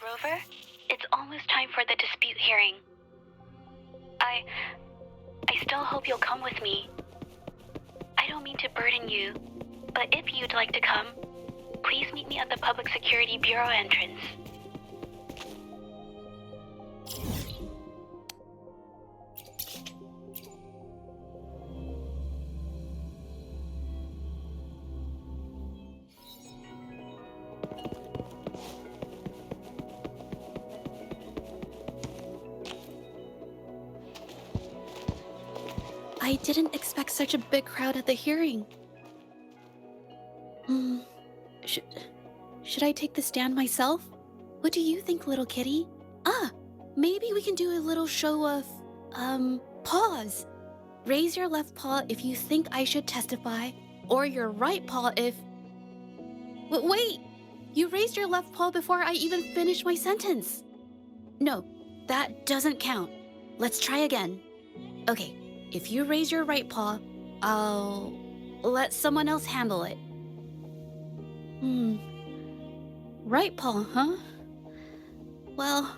Mrover, it's almost time for the dispute hearing. I still hope you'll come with me. I don't mean to burden you, but if you'd like to come, please meet me at the Public Security Bureau entrance. I didn't expect such a big crowd at the hearing. Should I take the stand myself? What do you think, little kitty? Maybe we can do a little show of, paws. Raise your left paw if you think I should testify, or your right paw if... Wait! You raised your left paw before I even finished my sentence. No, that doesn't count. Let's try again. Okay. If you raise your right paw, I'll let someone else handle it. Right paw, huh? Well,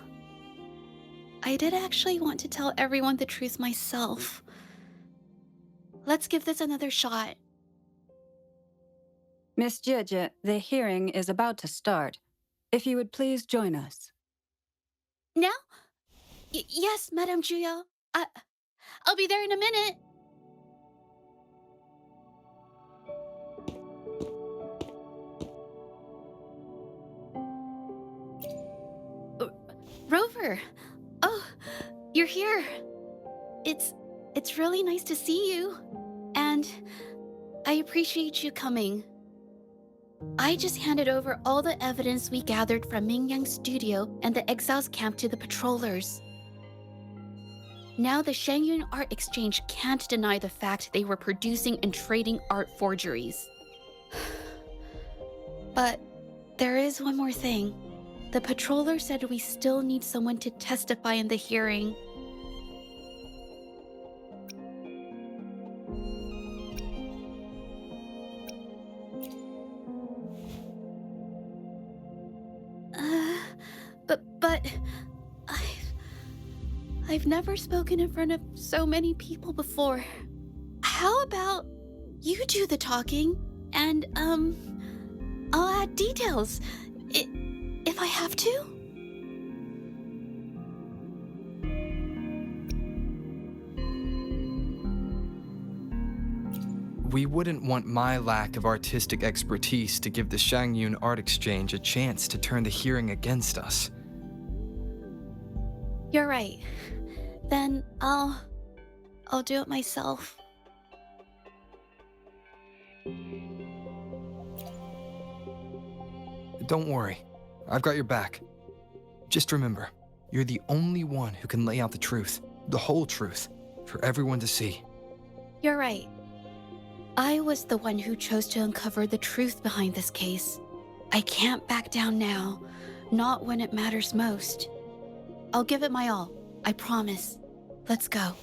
I did actually want to tell everyone the truth myself. Let's give this another shot. Miss Zhezhi, the hearing is about to start. If you would please join us. Now? Yes, Madame Juya. I'll be there in a minute. Rover. Oh, you're here. It's really nice to see you. And I appreciate you coming. I just handed over all the evidence we gathered from Mingyang's studio and the exiles camp to the patrollers. Now the Shangyun Art Exchange can't deny the fact they were producing and trading art forgeries. But there is one more thing. The patroller said we still need someone to testify in the hearing. But I've never spoken in front of so many people before. How about you do the talking and, I'll add details, if I have to? We wouldn't want my lack of artistic expertise to give the Shangyun Art Exchange a chance to turn the hearing against us. You're right. Then I'll do it myself. Don't worry. I've got your back. Just remember, you're the only one who can lay out the truth, the whole truth, for everyone to see. You're right. I was the one who chose to uncover the truth behind this case. I can't back down now, not when it matters most. I'll give it my all, I promise. Let's go.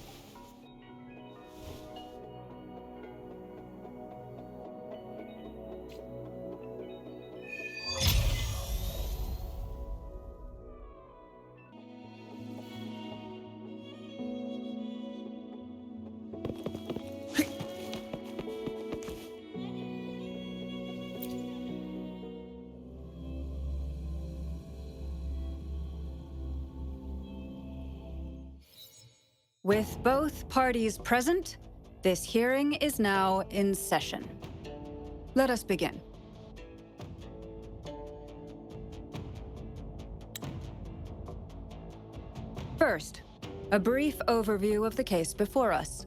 With both parties present, this hearing is now in session. Let us begin. First, a brief overview of the case before us.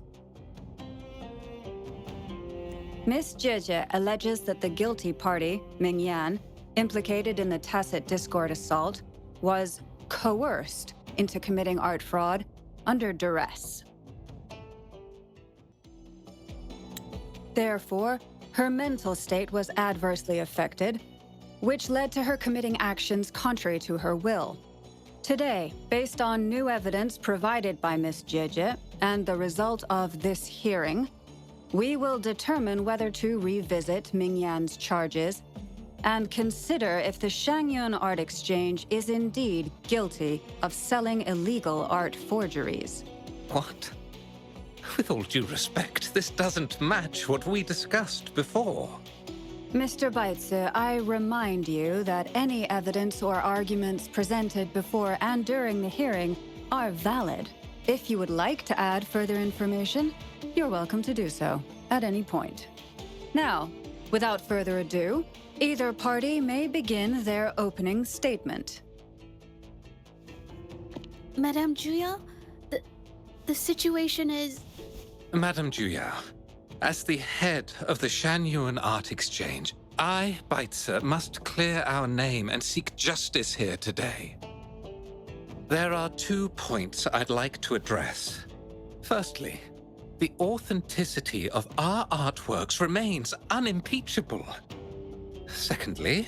Miss Zhezhi alleges that the guilty party, Mingyan, implicated in the tacit discord assault, was coerced into committing art fraud under duress. Therefore, her mental state was adversely affected, which led to her committing actions contrary to her will. Today, based on new evidence provided by Miss Zhezhi and the result of this hearing, we will determine whether to revisit Mingyan's charges and consider if the Shangyun Art Exchange is indeed guilty of selling illegal art forgeries. What? With all due respect, this doesn't match what we discussed before. Mr. Baitze, I remind you that any evidence or arguments presented before and during the hearing are valid. If you would like to add further information, you're welcome to do so at any point. Now, without further ado, either party may begin their opening statement. Madame Juya, the situation is... Madame Juya, as the head of the Shanyuan Art Exchange, I, Baitze, must clear our name and seek justice here today. There are 2 points I'd like to address. Firstly, the authenticity of our artworks remains unimpeachable. Secondly,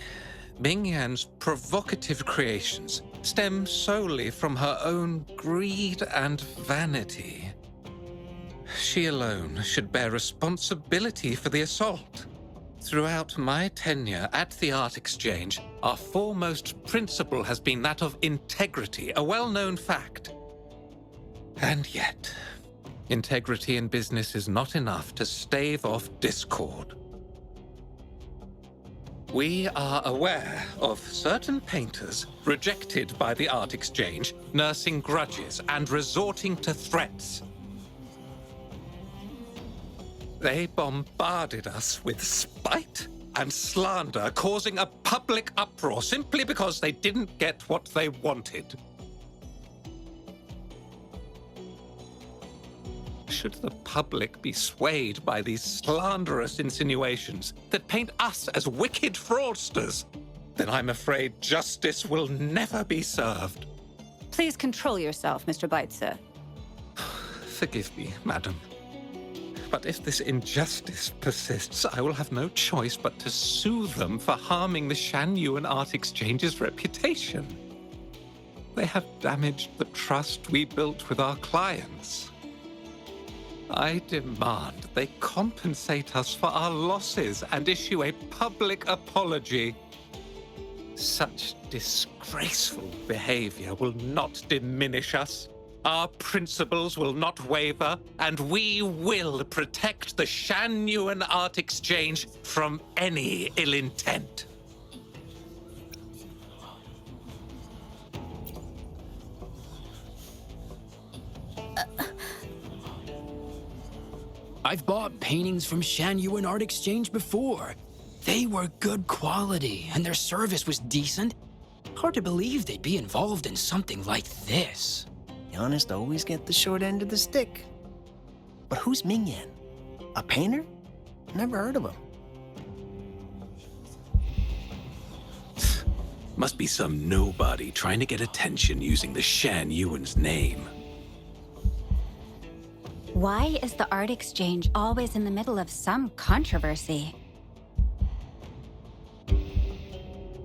Mingyan's provocative creations stem solely from her own greed and vanity. She alone should bear responsibility for the assault. Throughout my tenure at the Art Exchange, our foremost principle has been that of integrity, a well-known fact. And yet, integrity in business is not enough to stave off discord. We are aware of certain painters rejected by the Art Exchange, nursing grudges and resorting to threats. They bombarded us with spite and slander, causing a public uproar simply because they didn't get what they wanted. Should the public be swayed by these slanderous insinuations that paint us as wicked fraudsters, then I'm afraid justice will never be served. Please control yourself, Mr. Baitze. Forgive me, madam. But if this injustice persists, I will have no choice but to sue them for harming the Shanyuan Art Exchange's reputation. They have damaged the trust we built with our clients. I demand they compensate us for our losses and issue a public apology. Such disgraceful behavior will not diminish us. Our principles will not waver, and we will protect the Shanyuan Art Exchange from any ill intent. I've bought paintings from Shanyuan Art Exchange before. They were good quality, and their service was decent. Hard to believe they'd be involved in something like this. The honest always get the short end of the stick. But who's Mingyan? A painter? Never heard of him. Must be some nobody trying to get attention using the Shanyuan's name. Why is the Art Exchange always in the middle of some controversy?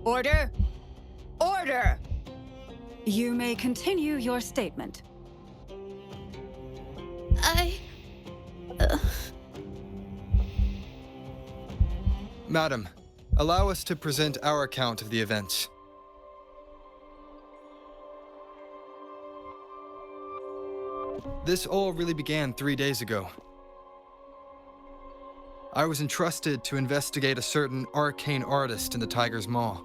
Order! Order! You may continue your statement. Madam, allow us to present our account of the events. This all really began 3 days ago. I was entrusted to investigate a certain arcane artist in the Tiger's Maw.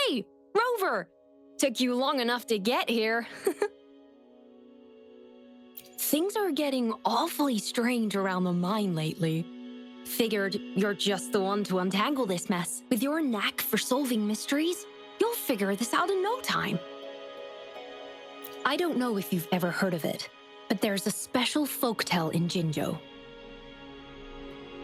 Hey, Mrover! Took you long enough to get here. Things are getting awfully strange around the mine lately. Figured you're just the one to untangle this mess. With your knack for solving mysteries, you'll figure this out in no time. I don't know if you've ever heard of it, but there's a special folktale in Jinzhou.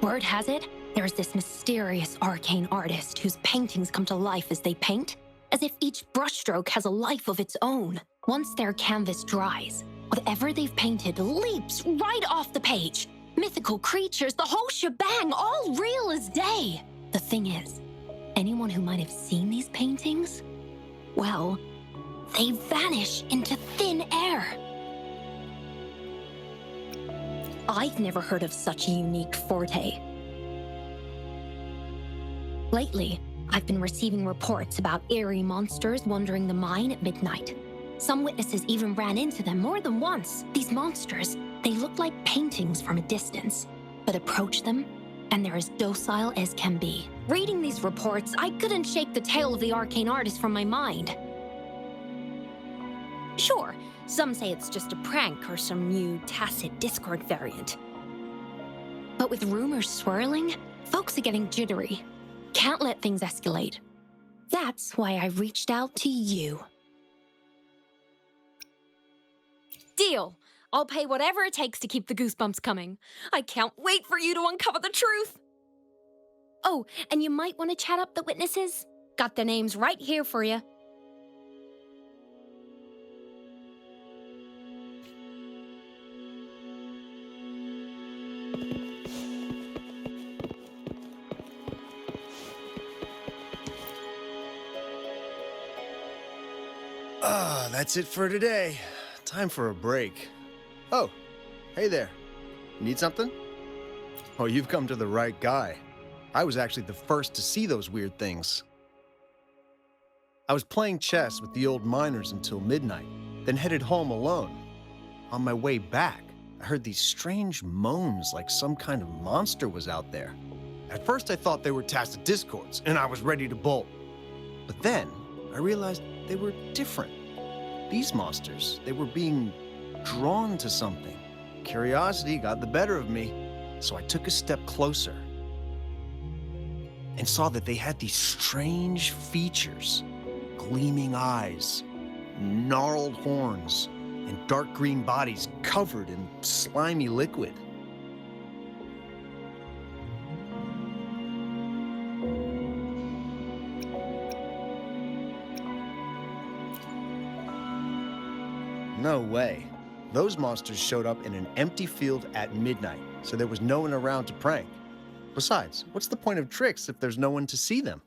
Word has it, there's this mysterious arcane artist whose paintings come to life as they paint, as if each brushstroke has a life of its own. Once their canvas dries, whatever they've painted leaps right off the page. Mythical creatures, the whole shebang, all real as day. The thing is, anyone who might have seen these paintings, well, they vanish into thin air. I've never heard of such a unique forte. Lately, I've been receiving reports about eerie monsters wandering the mine at midnight. Some witnesses even ran into them more than once. These monsters, they look like paintings from a distance, but approach them, and they're as docile as can be. Reading these reports, I couldn't shake the tale of the arcane artist from my mind. Sure, some say it's just a prank or some new tacit Discord variant. But with rumors swirling, folks are getting jittery. Can't let things escalate. That's why I reached out to you. Deal! I'll pay whatever it takes to keep the goosebumps coming. I can't wait for you to uncover the truth! Oh, and you might want to chat up the witnesses. Got their names right here for you. That's it for today. Time for a break. Oh, hey there. Need something? Oh, you've come to the right guy. I was actually the first to see those weird things. I was playing chess with the old miners until midnight, then headed home alone. On my way back, I heard these strange moans like some kind of monster was out there. At first I thought they were tacit discords, and I was ready to bolt. But then I realized they were different. These monsters, they were being drawn to something. Curiosity got the better of me, so I took a step closer and saw that they had these strange features, gleaming eyes, gnarled horns, and dark green bodies covered in slimy liquid. No way. Those monsters showed up in an empty field at midnight, so there was no one around to prank. Besides, what's the point of tricks if there's no one to see them?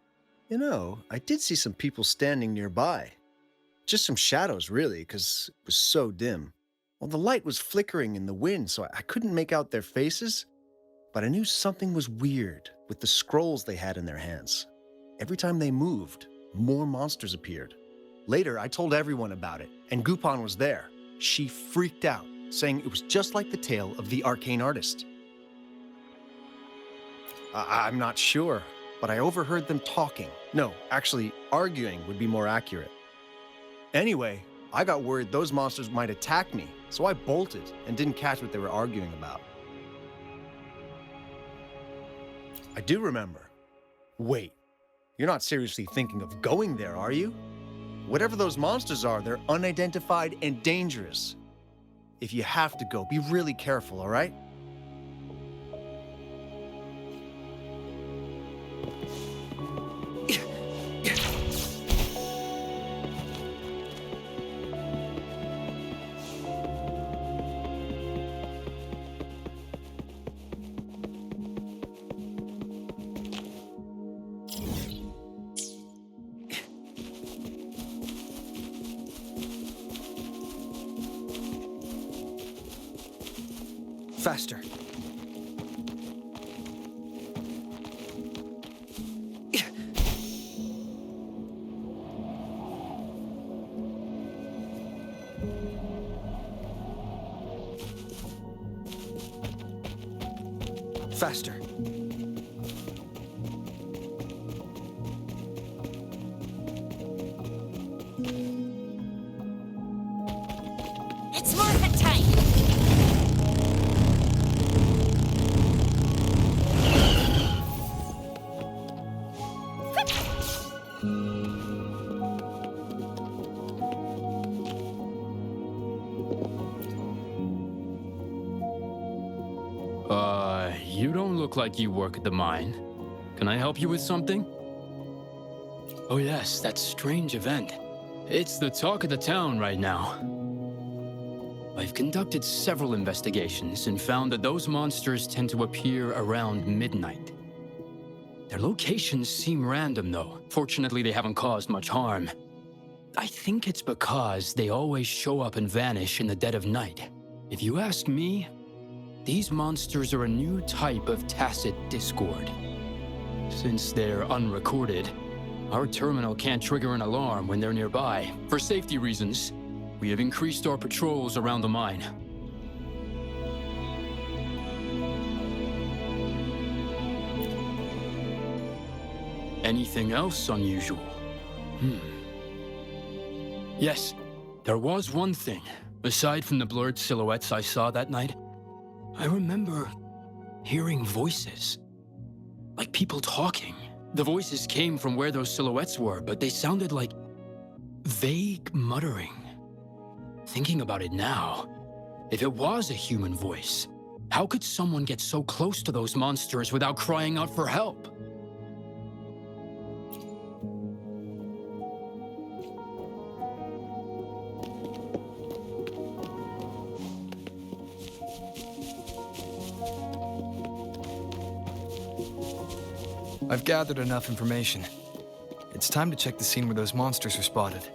You know, I did see some people standing nearby. Just some shadows, really, because it was so dim. Well, the light was flickering in the wind, so I couldn't make out their faces, but I knew something was weird with the scrolls they had in their hands. Every time they moved, more monsters appeared. Later, I told everyone about it, and Gupon was there. She freaked out, saying it was just like the tale of the arcane artist. I'm not sure, but I overheard them talking. No, actually, arguing would be more accurate. Anyway, I got worried those monsters might attack me, so I bolted and didn't catch what they were arguing about. I do remember. Wait, you're not seriously thinking of going there, are you? Whatever those monsters are, they're unidentified and dangerous. If you have to go, be really careful, all right? Faster. Faster. It's market time! You don't look like you work at the mine. Can I help you with something? Oh yes, that strange event. It's the talk of the town right now. I've conducted several investigations and found that those monsters tend to appear around midnight. Their locations seem random though. Fortunately, they haven't caused much harm. I think it's because they always show up and vanish in the dead of night. If you ask me, these monsters are a new type of tacit discord. Since they're unrecorded, our terminal can't trigger an alarm when they're nearby. For safety reasons, we have increased our patrols around the mine. Anything else unusual? Yes, there was one thing. Aside from the blurred silhouettes I saw that night, I remember hearing voices. Like people talking. The voices came from where those silhouettes were, but they sounded like vague muttering. Thinking about it now, if it was a human voice, how could someone get so close to those monsters without crying out for help? I've gathered enough information. It's time to check the scene where those monsters were spotted.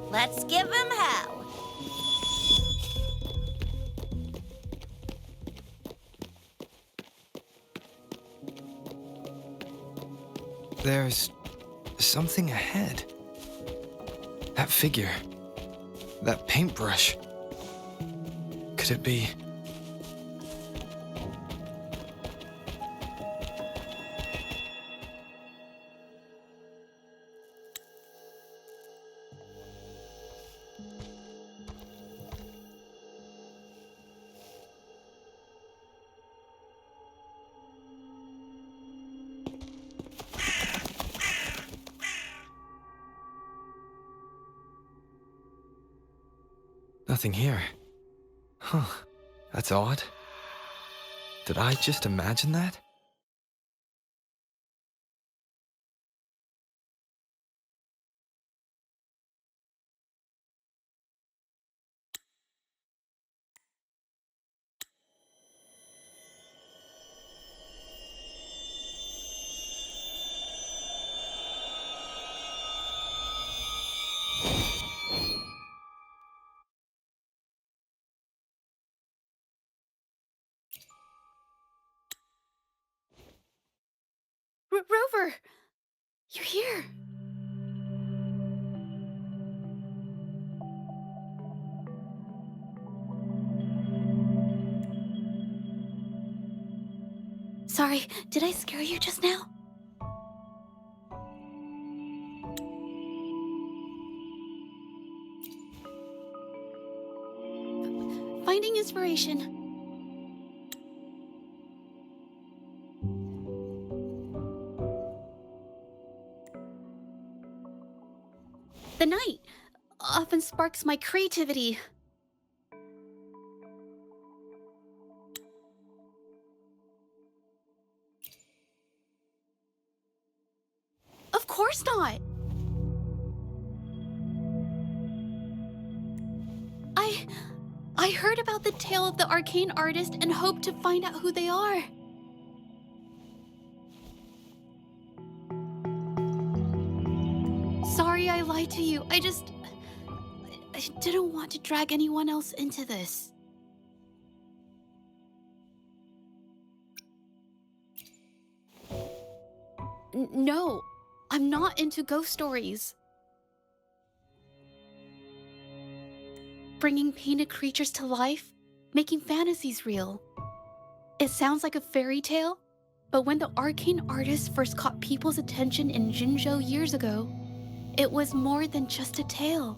Let's give him hell. There's something ahead. That figure. That paintbrush. Could it be? Nothing here. Huh. That's odd. Did I just imagine that? Rover! You're here! Sorry, did I scare you just now? Finding inspiration. The night often sparks my creativity. Of course not. I heard about the tale of the arcane artist and hoped to find out who they are. Sorry I lied to you. I didn't want to drag anyone else into this. No, I'm not into ghost stories. Bringing painted creatures to life, making fantasies real. It sounds like a fairy tale, but when the arcane artist first caught people's attention in Jinzhou years ago, it was more than just a tale.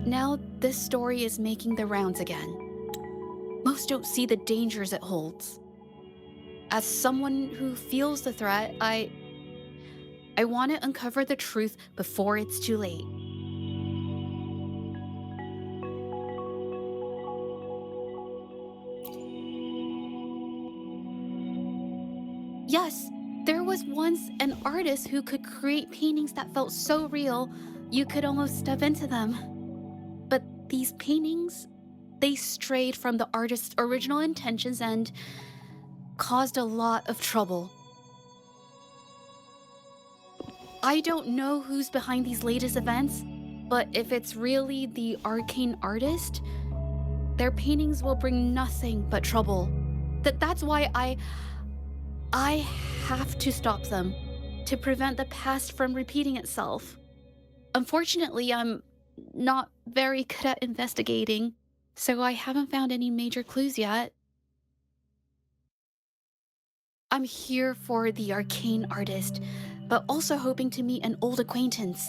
Now, this story is making the rounds again. Most don't see the dangers it holds. as someone who feels the threat, I want to uncover the truth before it's too late. Yes, there was once an artist who could create paintings that felt so real, you could almost step into them. But these paintings, they strayed from the artist's original intentions and caused a lot of trouble. I don't know who's behind these latest events, but if it's really the arcane artist, their paintings will bring nothing but trouble. That's why I have to stop them, to prevent the past from repeating itself. Unfortunately, I'm not very good at investigating, so I haven't found any major clues yet. I'm here for the arcane artist, but also hoping to meet an old acquaintance.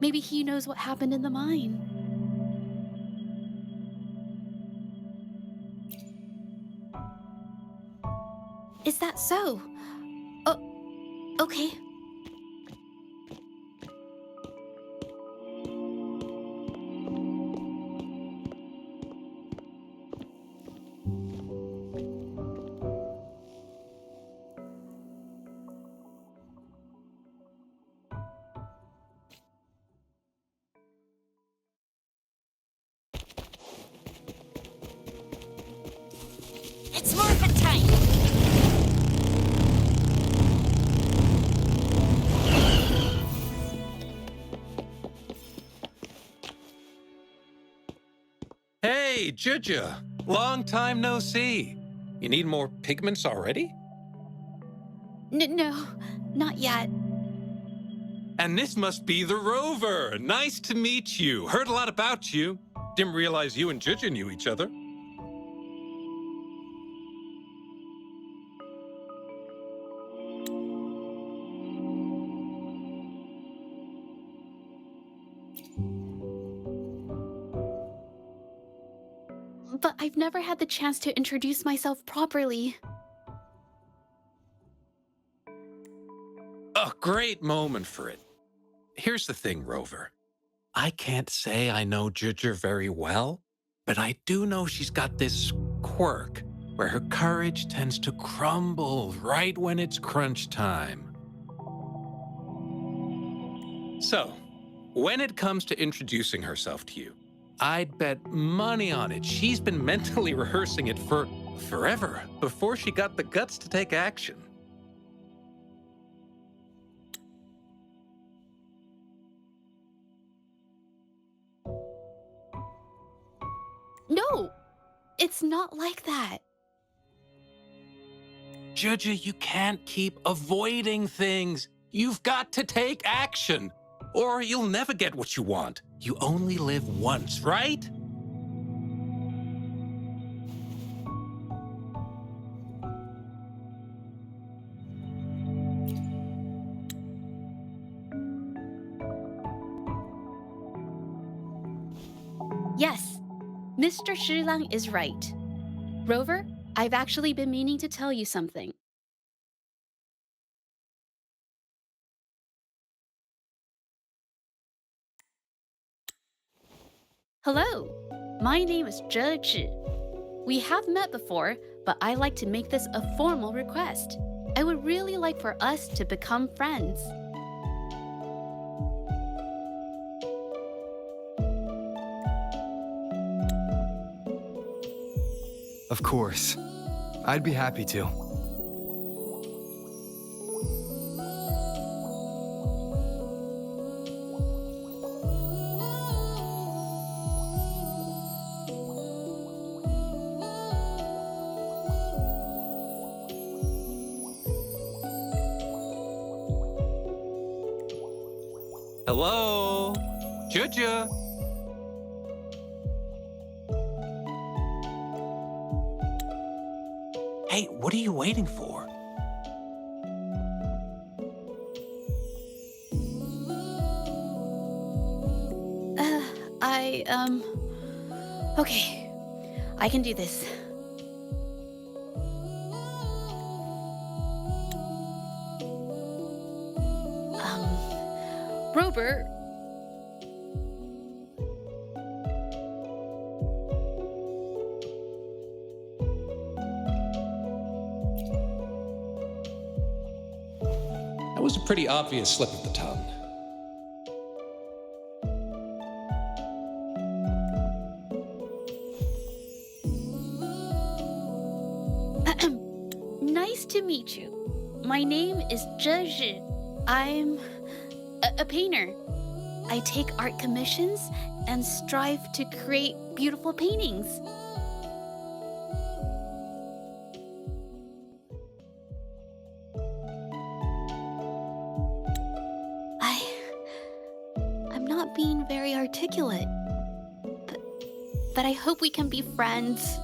Maybe he knows what happened in the mine. Is that so? Oh, okay. It's morphin' time! Hey, Zhezhi! Long time no see. You need more pigments already? No, not yet. And this must be the Rover. Nice to meet you. Heard a lot about you. Didn't realize you and Zhezhi knew each other. But I've never had the chance to introduce myself properly. A great moment for it. Here's the thing, Rover. I can't say I know Zhezhi very well, but I do know she's got this quirk where her courage tends to crumble right when it's crunch time. So, when it comes to introducing herself to you, I'd bet money on it she's been mentally rehearsing it for forever before she got the guts to take action. No, it's not like that. Zhezhi, you can't keep avoiding things. You've got to take action, or you'll never get what you want. You only live once, right? Yes, Mr. Shilang is right. Rover, I've actually been meaning to tell you something. Hello, my name is Zhezhi. We have met before, but I like to make this a formal request. I would really like for us to become friends. Of course. I'd be happy to. Hello? Zhezhi? Hey, what are you waiting for? Okay, I can do this. Mrover. That was a pretty obvious slip of the tongue. Nice to meet you. My name is Zhezhi. I'm a painter. I take art commissions and strive to create beautiful paintings. I'm not being very articulate, but I hope we can be friends.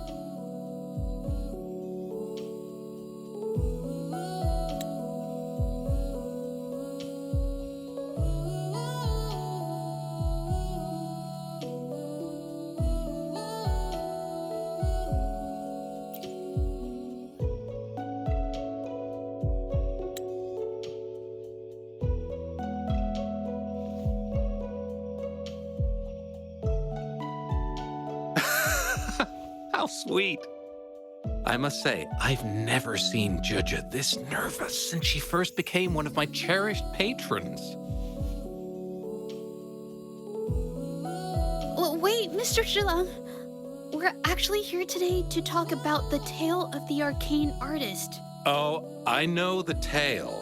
How sweet. I must say, I've never seen Zhezhi this nervous since she first became one of my cherished patrons. Well, wait, Mr. Zhilang. We're actually here today to talk about the tale of the arcane artist. Oh, I know the tale,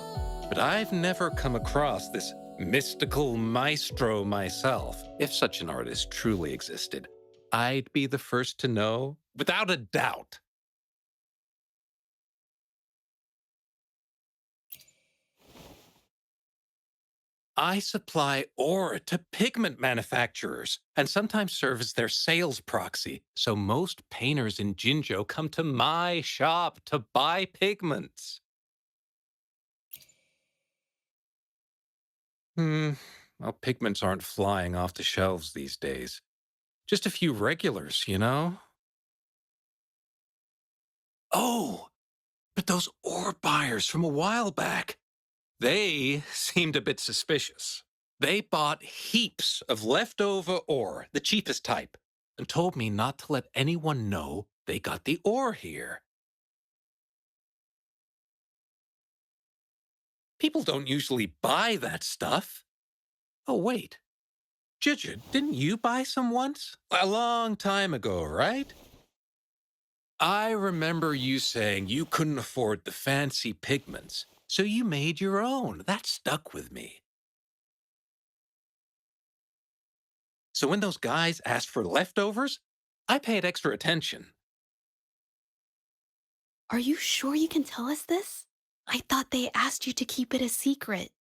but I've never come across this mystical maestro myself. If such an artist truly existed, I'd be the first to know, without a doubt. I supply ore to pigment manufacturers and sometimes serve as their sales proxy, so most painters in Jinzhou come to my shop to buy pigments. Well, pigments aren't flying off the shelves these days. Just a few regulars, you know? Oh, but those ore buyers from a while back, they seemed a bit suspicious. They bought heaps of leftover ore, the cheapest type, and told me not to let anyone know they got the ore here. People don't usually buy that stuff. Oh, wait. Zhezhi, didn't you buy some once? A long time ago, right? I remember you saying you couldn't afford the fancy pigments, so you made your own. That stuck with me. So when those guys asked for leftovers, I paid extra attention. Are you sure you can tell us this? I thought they asked you to keep it a secret.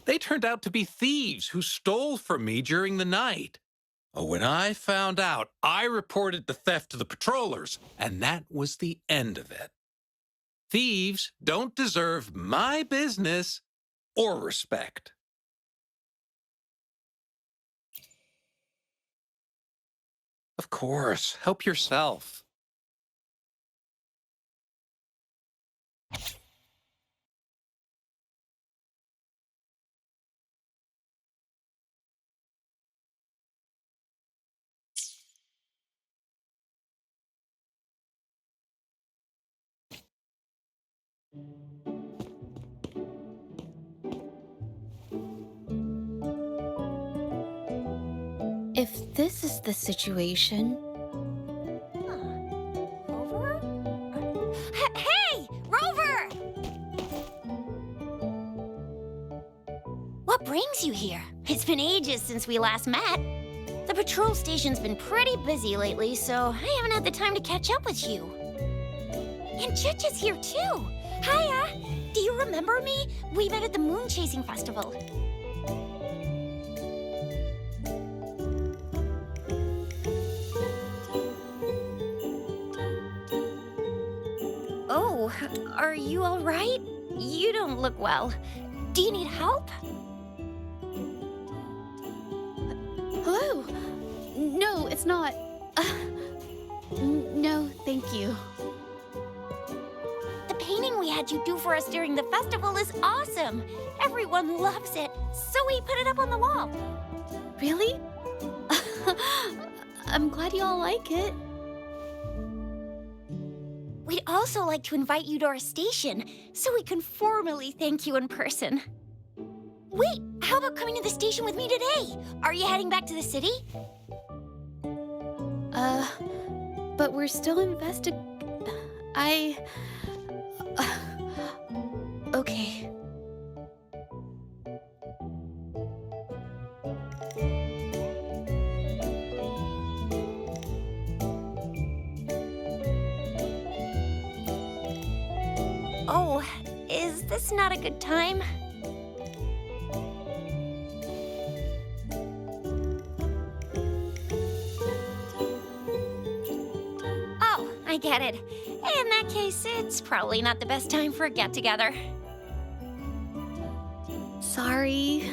They turned out to be thieves who stole from me during the night. Oh, when I found out, I reported the theft to the patrollers, and that was the end of it. Thieves don't deserve my business or respect. Of course, help yourself. If this is the situation... Rover? Hey! Rover! What brings you here? It's been ages since we last met. The patrol station's been pretty busy lately, so I haven't had the time to catch up with you. And Zhezhi's here too. Hiya! Do you remember me? We met at the moon chasing festival. Oh, are you all right? You don't look well. Do you need help? Hello? No, it's not. No, thank you. The painting we had you do for us during the festival is awesome. Everyone loves it, so we put it up on the wall. Really? I'm glad you all like it. We'd also like to invite you to our station, so we can formally thank you in person. Wait, how about coming to the station with me today? Are you heading back to the city? But we're still okay. Oh, is this not a good time? Oh, I get it. In that case, it's probably not the best time for a get-together. Sorry.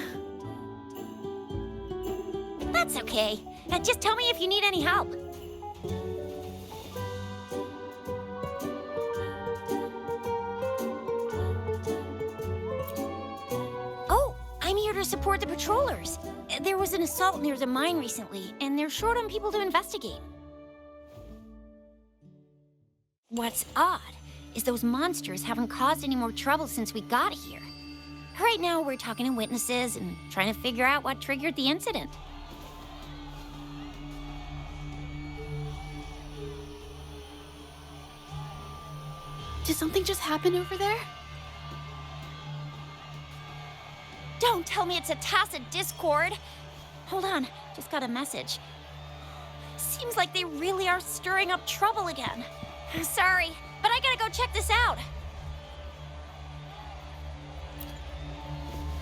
That's okay. Just tell me if you need any help. Oh, I'm here to support the patrollers. There was an assault near the mine recently, and they're short on people to investigate. What's odd is those monsters haven't caused any more trouble since we got here. Right now, we're talking to witnesses and trying to figure out what triggered the incident. Did something just happen over there? Don't tell me it's a tacit discord. Hold on, just got a message. Seems like they really are stirring up trouble again. Sorry, but I gotta go check this out.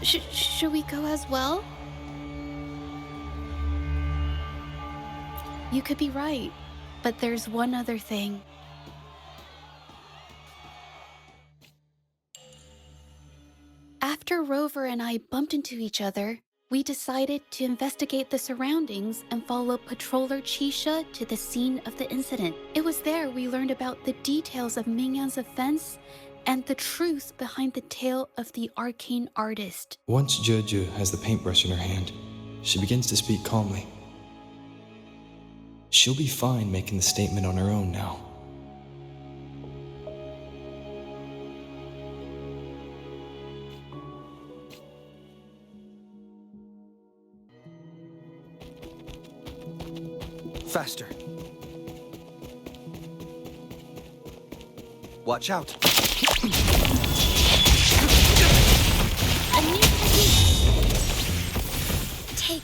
Should we go as well? You could be right, but there's one other thing. After Rover and I bumped into each other, we decided to investigate the surroundings and follow Patroller Chisha to the scene of the incident. It was there we learned about the details of Mingyan's offense and the truth behind the tale of the arcane artist. Once Zhezhi has the paintbrush in her hand, she begins to speak calmly. She'll be fine making the statement on her own now. Faster. Watch out. A new technique. Take.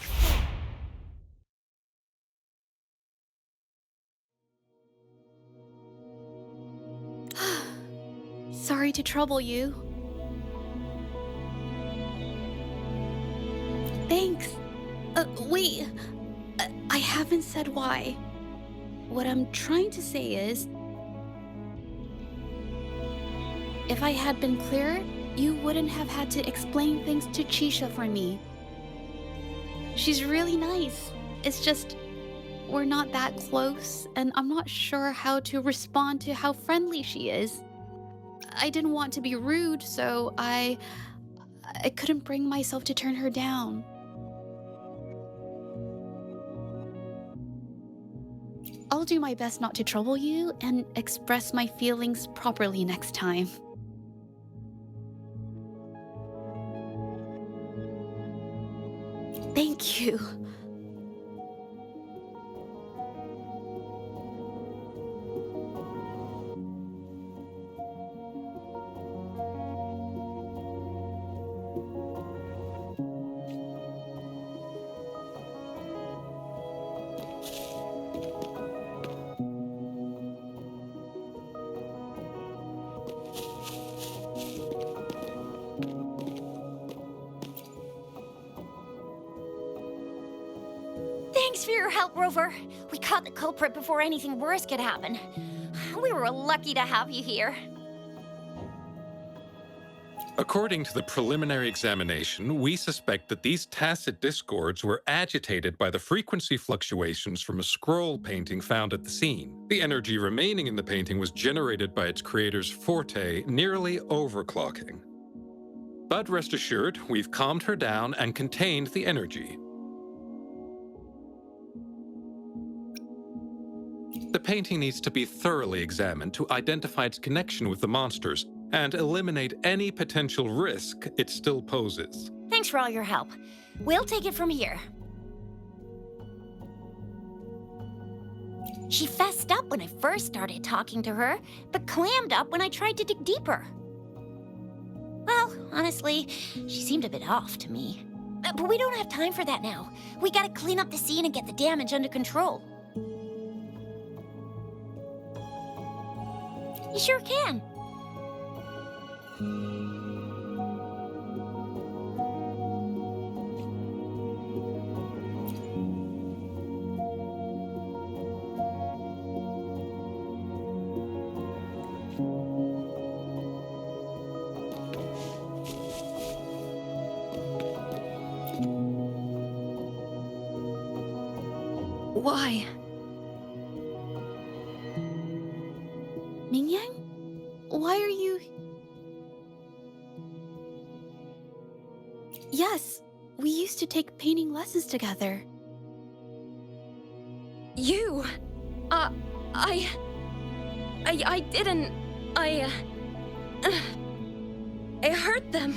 Sorry to trouble you. Thanks. Wait. I haven't said why. What I'm trying to say is, if I had been clearer, you wouldn't have had to explain things to Chisha for me. She's really nice. It's just, we're not that close, and I'm not sure how to respond to how friendly she is. I didn't want to be rude, so I couldn't bring myself to turn her down. I'll do my best not to trouble you and express my feelings properly next time. Thank you. Thanks for your help, Rover. We caught the culprit before anything worse could happen. We were lucky to have you here. According to the preliminary examination, we suspect that these tacit discords were agitated by the frequency fluctuations from a scroll painting found at the scene. The energy remaining in the painting was generated by its creator's forte, nearly overclocking. But rest assured, we've calmed her down and contained the energy. The painting needs to be thoroughly examined to identify its connection with the monsters and eliminate any potential risk it still poses. Thanks for all your help. We'll take it from here. She fessed up when I first started talking to her, but clammed up when I tried to dig deeper. Well, honestly, she seemed a bit off to me. But we don't have time for that now. We gotta clean up the scene and get the damage under control. You sure can. Why? Mingyang? Why are you... Yes, we used to take painting lessons together. You? I didn't... I hurt them.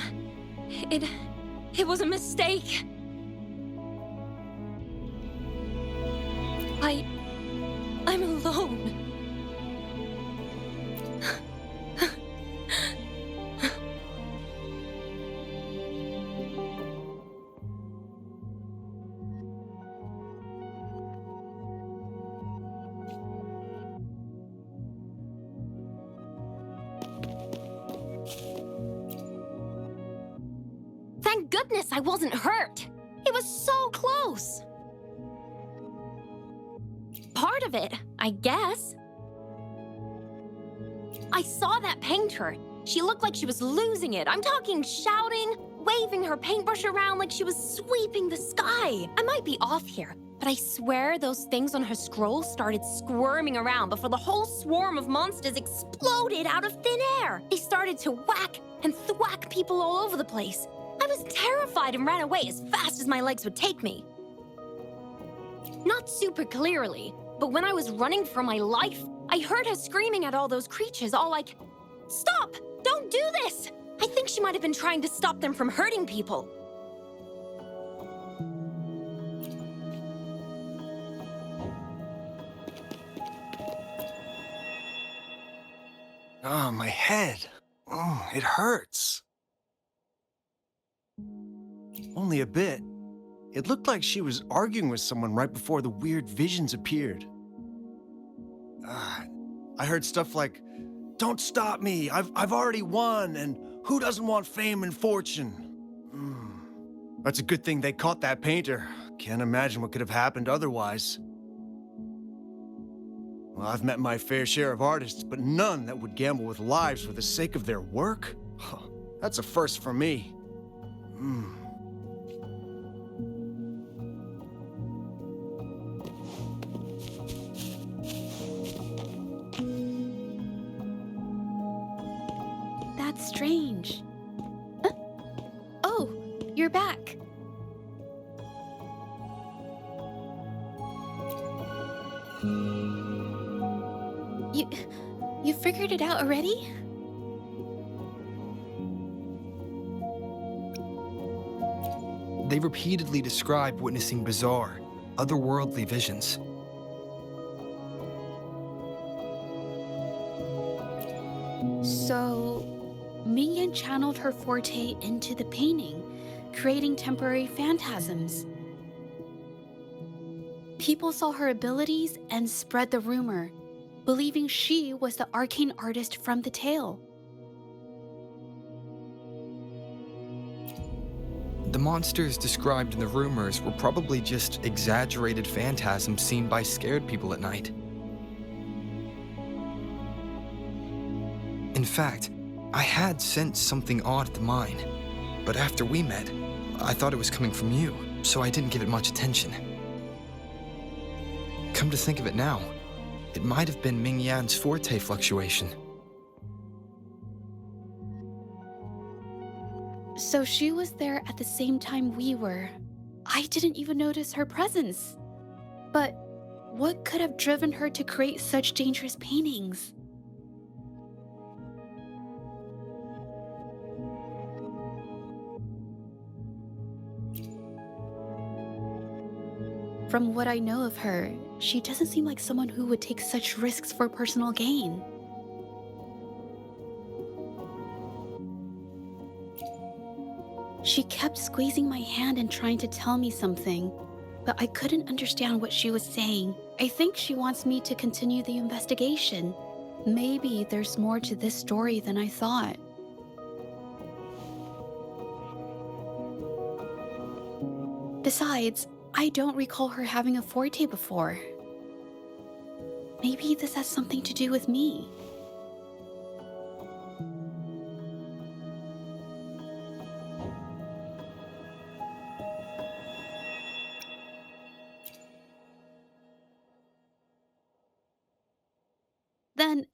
It was a mistake. I'm alone. Thank goodness I wasn't hurt. It was so close. Part of it, I guess. I saw that painter. She looked like she was losing it. I'm talking shouting, waving her paintbrush around like she was sweeping the sky. I might be off here, but I swear those things on her scroll started squirming around before the whole swarm of monsters exploded out of thin air. They started to whack and thwack people all over the place. I was terrified and ran away as fast as my legs would take me. Not super clearly, but when I was running for my life, I heard her screaming at all those creatures, all like, "Stop! Don't do this!" I think she might have been trying to stop them from hurting people. Oh, my head. Oh, it hurts. Only a bit. It looked like she was arguing with someone right before the weird visions appeared. I heard stuff like, "Don't stop me, I've already won," and "Who doesn't want fame and fortune?" That's a good thing they caught that painter. Can't imagine what could have happened otherwise. Well, I've met my fair share of artists, but none that would gamble with lives for the sake of their work? That's a first for me. That's strange. Oh, you're back. You figured it out already? They repeatedly describe witnessing bizarre, otherworldly visions. So, Mingyan channeled her forte into the painting, creating temporary phantasms. People saw her abilities and spread the rumor, believing she was the arcane artist from the tale. The monsters described in the rumors were probably just exaggerated phantasms seen by scared people at night. In fact, I had sensed something odd at the mine, but after we met, I thought it was coming from you, so I didn't give it much attention. Come to think of it now, it might have been Ming Yan's forte fluctuation. So she was there at the same time we were. I didn't even notice her presence. But what could have driven her to create such dangerous paintings? From what I know of her, she doesn't seem like someone who would take such risks for personal gain. She kept squeezing my hand and trying to tell me something, but I couldn't understand what she was saying. I think she wants me to continue the investigation. Maybe there's more to this story than I thought. Besides, I don't recall her having a forte before. Maybe this has something to do with me. Then,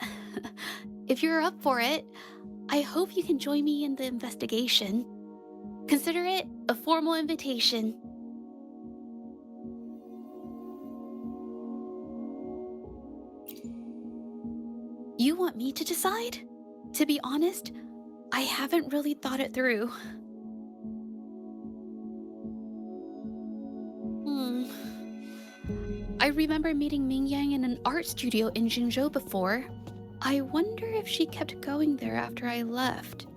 if you're up for it, I hope you can join me in the investigation. Consider it a formal invitation. You want me to decide? To be honest, I haven't really thought it through. I remember meeting Ming Yang in an art studio in Jinzhou before. I wonder if she kept going there after I left.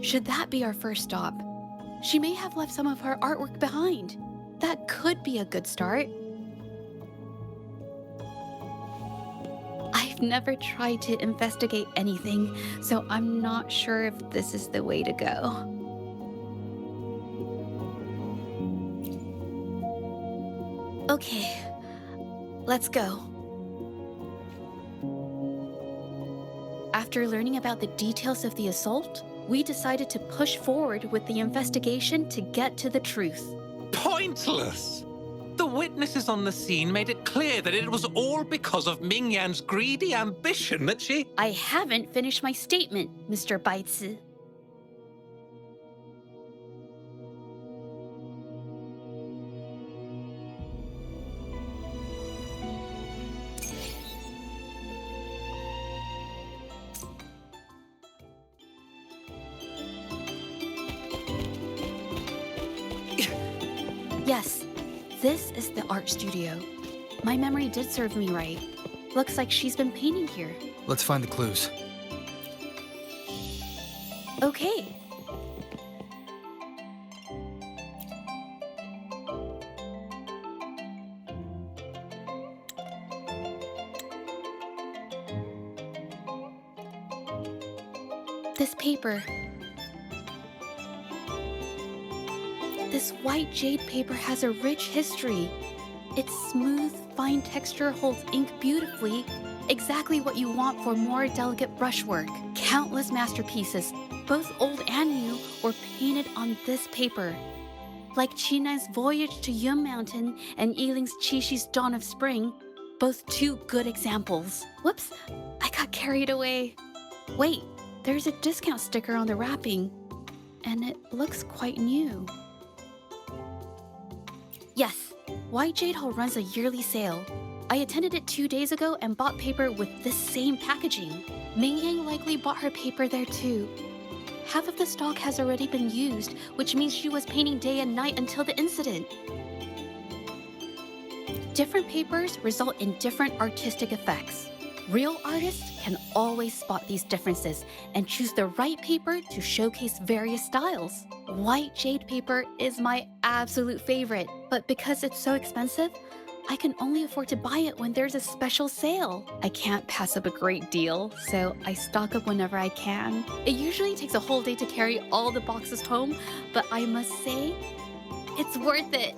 Should that be our first stop? She may have left some of her artwork behind. That could be a good start. I've never tried to investigate anything, so I'm not sure if this is the way to go. Okay, let's go. After learning about the details of the assault, we decided to push forward with the investigation to get to the truth. Pointless! The witnesses on the scene made it clear that it was all because of Ming Yan's greedy ambition that she... I haven't finished my statement, Mr. Baizi. Yes, this is the art studio. My memory did serve me right. Looks like she's been painting here. Let's find the clues. Okay. This paper. This white jade paper has a rich history. Its smooth, fine texture holds ink beautifully, exactly what you want for more delicate brushwork. Countless masterpieces, both old and new, were painted on this paper. Like Qinan's Voyage to Yun Mountain and Yiling's Qixu's Dawn of Spring, both two good examples. Whoops, I got carried away. Wait, there's a discount sticker on the wrapping, and it looks quite new. Yes, White Jade Hall runs a yearly sale. I attended it 2 days ago and bought paper with this same packaging. Ming Yang likely bought her paper there too. Half of the stock has already been used, which means she was painting day and night until the incident. Different papers result in different artistic effects. Real artists can always spot these differences and choose the right paper to showcase various styles. White jade paper is my absolute favorite, but because it's so expensive, I can only afford to buy it when there's a special sale. I can't pass up a great deal, so I stock up whenever I can. It usually takes a whole day to carry all the boxes home, but I must say, it's worth it.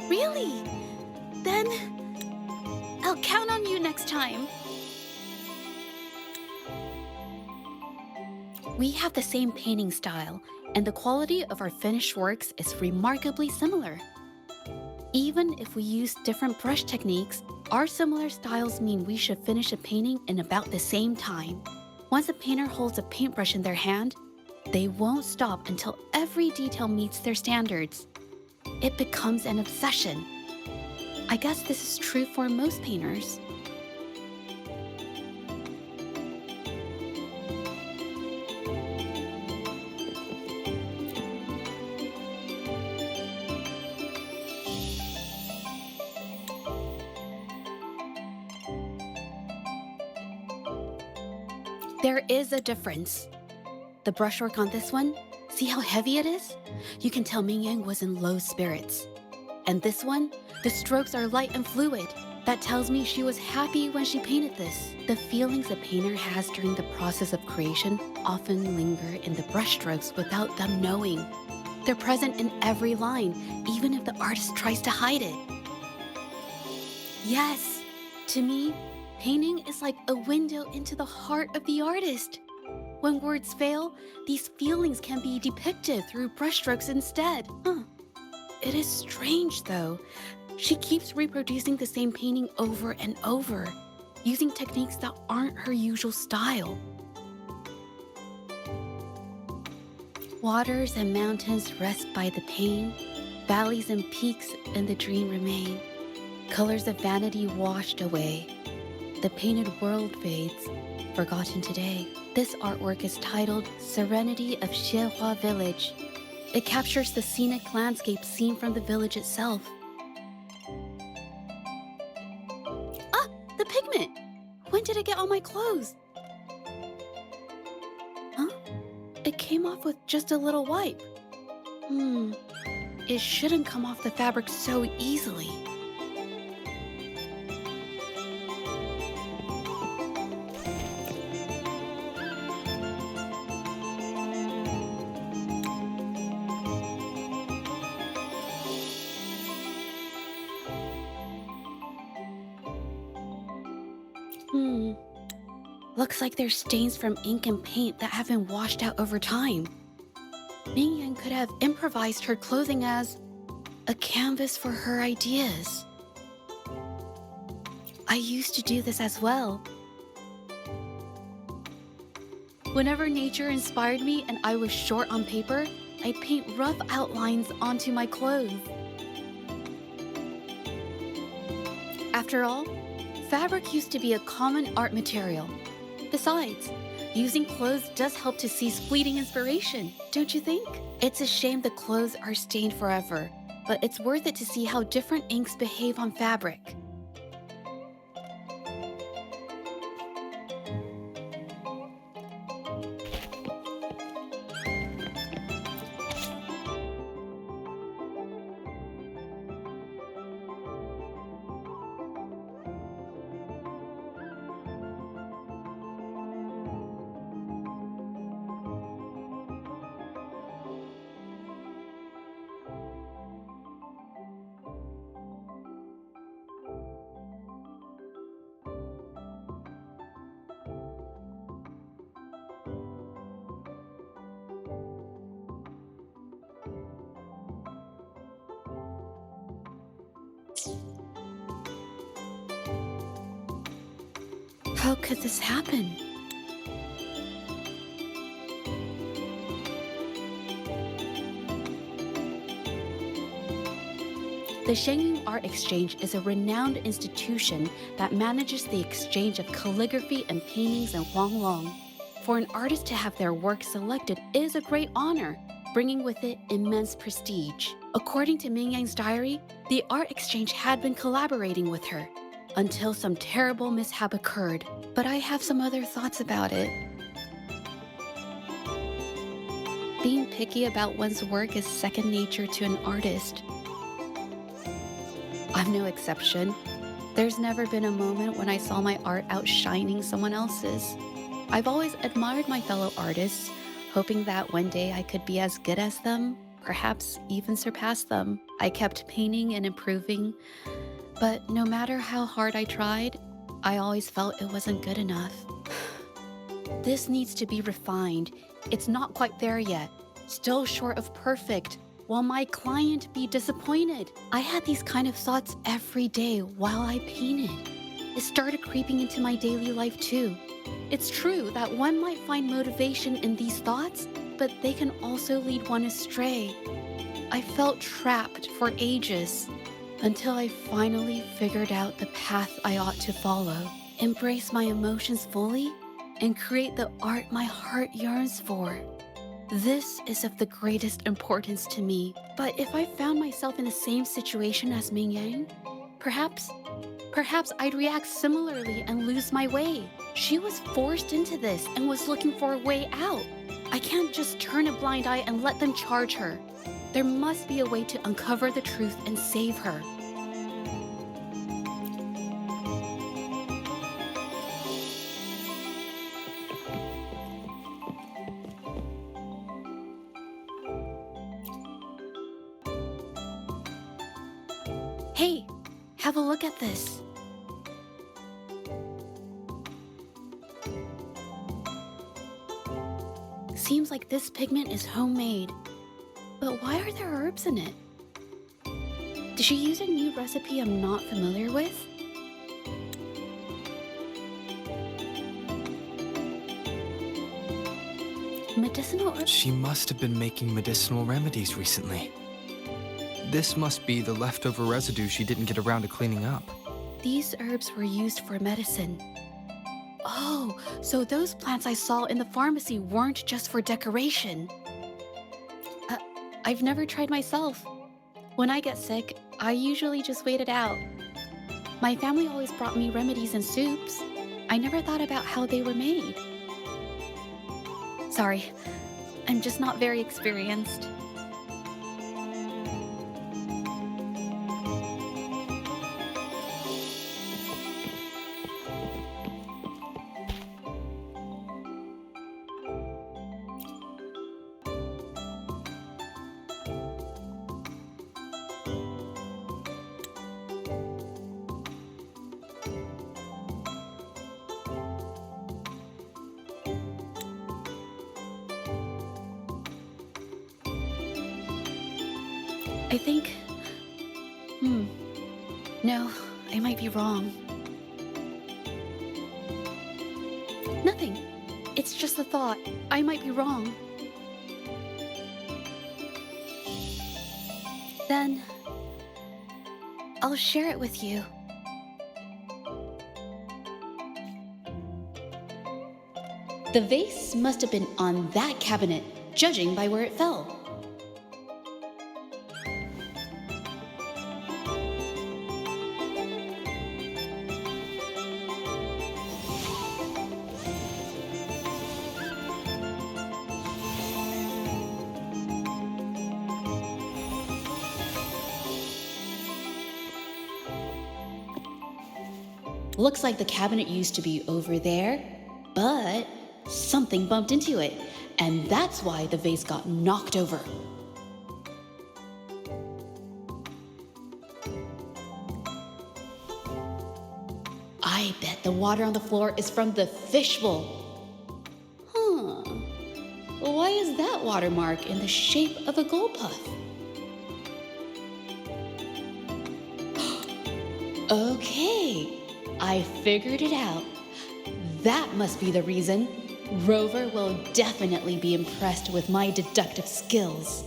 Really? Then I'll count on you next time. We have the same painting style, and the quality of our finished works is remarkably similar. Even if we use different brush techniques, our similar styles mean we should finish a painting in about the same time. Once a painter holds a paintbrush in their hand, they won't stop until every detail meets their standards. It becomes an obsession. I guess this is true for most painters. There is a difference. The brushwork on this one, see how heavy it is? You can tell Mingyang was in low spirits. And this one, the strokes are light and fluid. That tells me she was happy when she painted this. The feelings a painter has during the process of creation often linger in the brushstrokes without them knowing. They're present in every line, even if the artist tries to hide it. Yes, to me, painting is like a window into the heart of the artist. When words fail, these feelings can be depicted through brushstrokes instead. It is strange, though. She keeps reproducing the same painting over and over, using techniques that aren't her usual style. Waters and mountains rest by the pain, valleys and peaks in the dream remain. Colors of vanity washed away. The painted world fades, forgotten today. This artwork is titled Serenity of Xiehua Village. It captures the scenic landscape seen from the village itself. Ah, the pigment! When did it get on my clothes? Huh? It came off with just a little wipe. It shouldn't come off the fabric so easily. Looks like there's stains from ink and paint that have been washed out over time. Mingyang could have improvised her clothing as a canvas for her ideas. I used to do this as well. Whenever nature inspired me and I was short on paper, I'd paint rough outlines onto my clothes. After all, fabric used to be a common art material. Besides, using clothes does help to seize fleeting inspiration, don't you think? It's a shame the clothes are stained forever, but it's worth it to see how different inks behave on fabric. How could this happen? The Shenyang Art Exchange is a renowned institution that manages the exchange of calligraphy and paintings in Huanglong. For an artist to have their work selected is a great honor, bringing with it immense prestige. According to Mingyang's diary, the Art Exchange had been collaborating with her until some terrible mishap occurred, but I have some other thoughts about it. Being picky about one's work is second nature to an artist. I'm no exception. There's never been a moment when I saw my art outshining someone else's. I've always admired my fellow artists, hoping that one day I could be as good as them, perhaps even surpass them. I kept painting and improving, But no matter how hard I tried, I always felt it wasn't good enough. This needs to be refined. It's not quite there yet. Still short of perfect. Will my client be disappointed? I had these kind of thoughts every day while I painted. It started creeping into my daily life too. It's true that one might find motivation in these thoughts, but they can also lead one astray. I felt trapped for ages until I finally figured out the path I ought to follow. Embrace my emotions fully and create the art my heart yearns for. This is of the greatest importance to me. But if I found myself in the same situation as Ming Yang, perhaps I'd react similarly and lose my way. She was forced into this and was looking for a way out. I can't just turn a blind eye and let them charge her. There must be a way to uncover the truth and save her. Hey, have a look at this. Seems like this pigment is homemade. But why are there herbs in it? Did she use a new recipe I'm not familiar with? Medicinal herbs? She must have been making medicinal remedies recently. This must be the leftover residue she didn't get around to cleaning up. These herbs were used for medicine. Oh, so those plants I saw in the pharmacy weren't just for decoration. I've never tried myself. When I get sick, I usually just wait it out. My family always brought me remedies and soups. I never thought about how they were made. Sorry, I'm just not very experienced. I think... No, I might be wrong. Nothing. It's just a thought. I might be wrong. Then... I'll share it with you. The vase must have been on that cabinet, judging by where it fell. Looks like the cabinet used to be over there, but something bumped into it, and that's why the vase got knocked over. I bet the water on the floor is from the fishbowl. Why is that watermark in the shape of a gold puff? Okay, I figured it out. That must be the reason. Rover will definitely be impressed with my deductive skills.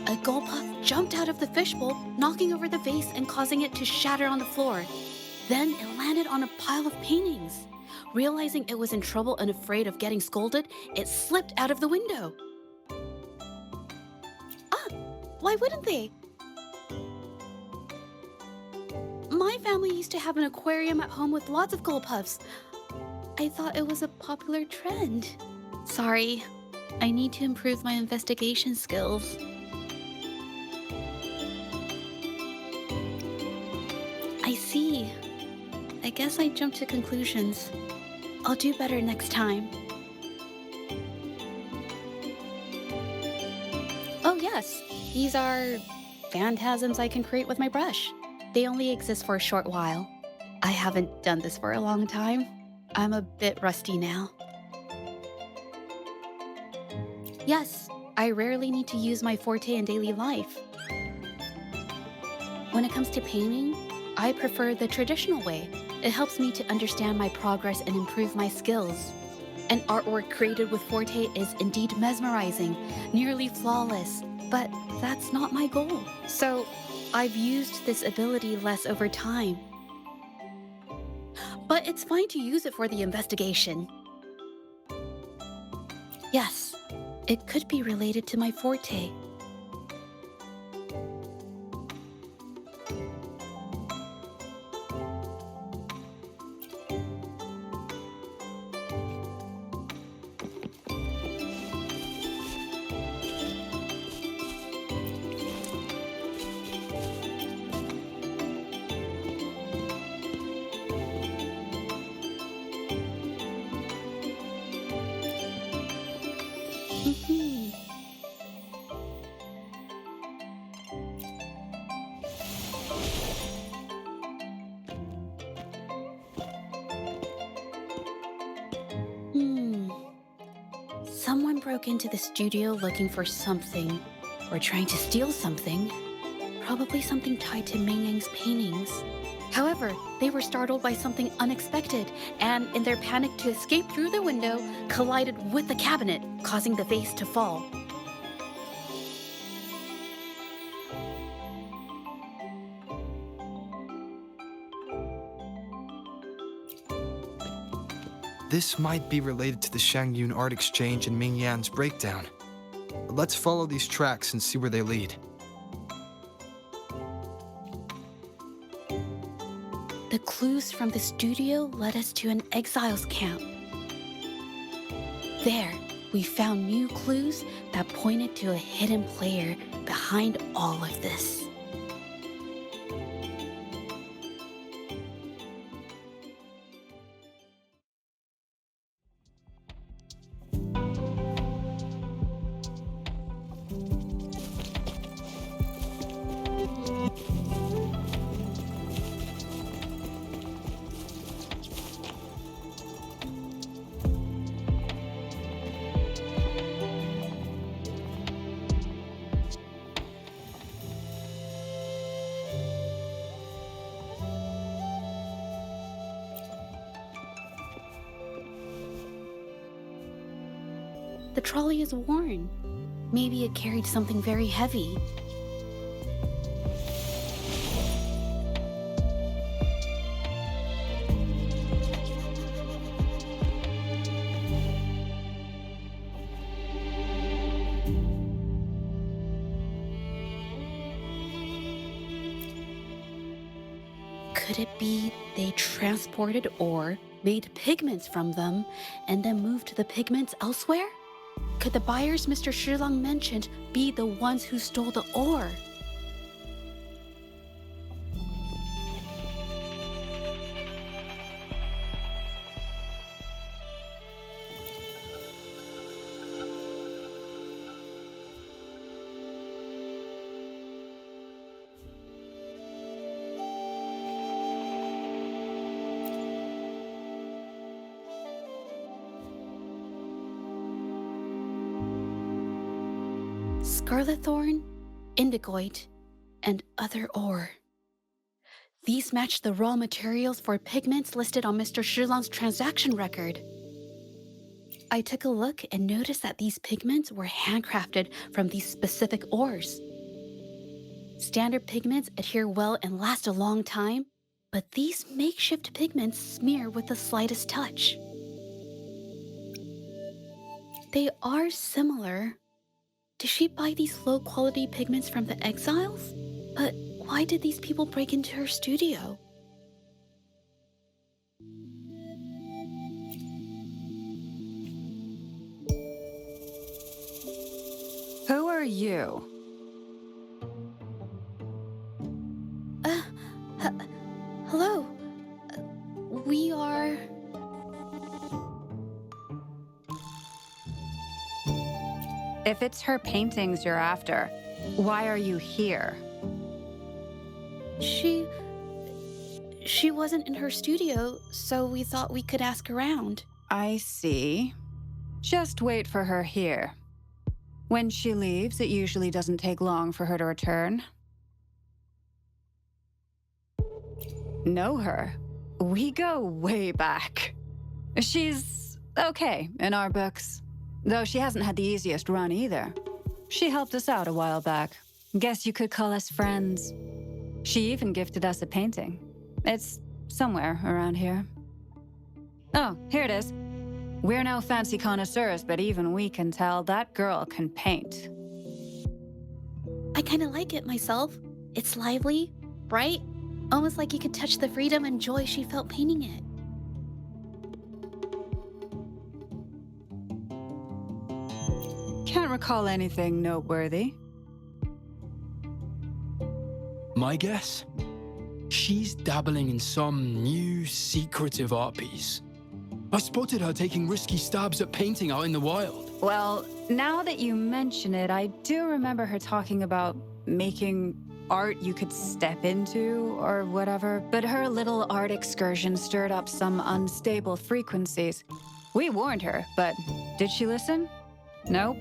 A gold puff jumped out of the fishbowl, knocking over the vase and causing it to shatter on the floor. Then it landed on a pile of paintings. Realizing it was in trouble and afraid of getting scolded, it slipped out of the window. Why wouldn't they? My family used to have an aquarium at home with lots of gold puffs. I thought it was a popular trend. Sorry, I need to improve my investigation skills. I see. I guess I jumped to conclusions. I'll do better next time. Oh yes, these are phantasms I can create with my brush. They only exist for a short while. I haven't done this for a long time. I'm a bit rusty now. Yes, I rarely need to use my forte in daily life. When it comes to painting, I prefer the traditional way. It helps me to understand my progress and improve my skills. An artwork created with forte is indeed mesmerizing, nearly flawless, but that's not my goal. So, I've used this ability less over time. But it's fine to use it for the investigation. Yes, it could be related to my forte. Someone broke into the studio looking for something, or trying to steal something. Probably something tied to Ming Yang's paintings. However, they were startled by something unexpected, and in their panic to escape through the window, collided with the cabinet, causing the vase to fall. This might be related to the Shangyun art exchange and Ming Yan's breakdown. Let's follow these tracks and see where they lead. The clues from the studio led us to an exiles camp. There, we found new clues that pointed to a hidden player behind all of this. The trolley is worn. Maybe it carried something very heavy. Could it be they transported ore, made pigments from them, and then moved the pigments elsewhere? Could the buyers Mr. Shilang mentioned be the ones who stole the ore? Scarlet thorn, indigoite, and other ore. These match the raw materials for pigments listed on Mr. Shilang's transaction record. I took a look and noticed that these pigments were handcrafted from these specific ores. Standard pigments adhere well and last a long time, but these makeshift pigments smear with the slightest touch. They are similar. Did she buy these low-quality pigments from the exiles? But why did these people break into her studio? are you? Hello. We are... If it's her paintings you're after, why are you here? She wasn't in her studio, so we thought we could ask around. I see. Just wait for her here. When she leaves, it usually doesn't take long for her to return. Know her? We go way back. She's okay in our books, though she hasn't had the easiest run either. She helped us out a while back. Guess you could call us friends. She even gifted us a painting. It's somewhere around here. Oh, here it is. We're no fancy connoisseurs, but even we can tell that girl can paint. I kind of like it myself. It's lively, bright, almost like you could touch the freedom and joy she felt painting it. Can't recall anything noteworthy. My guess? She's dabbling in some new secretive art piece. I spotted her taking risky stabs at painting out in the wild. Well, now that you mention it, I do remember her talking about making art you could step into or whatever, but her little art excursion stirred up some unstable frequencies. We warned her, but did she listen? Nope.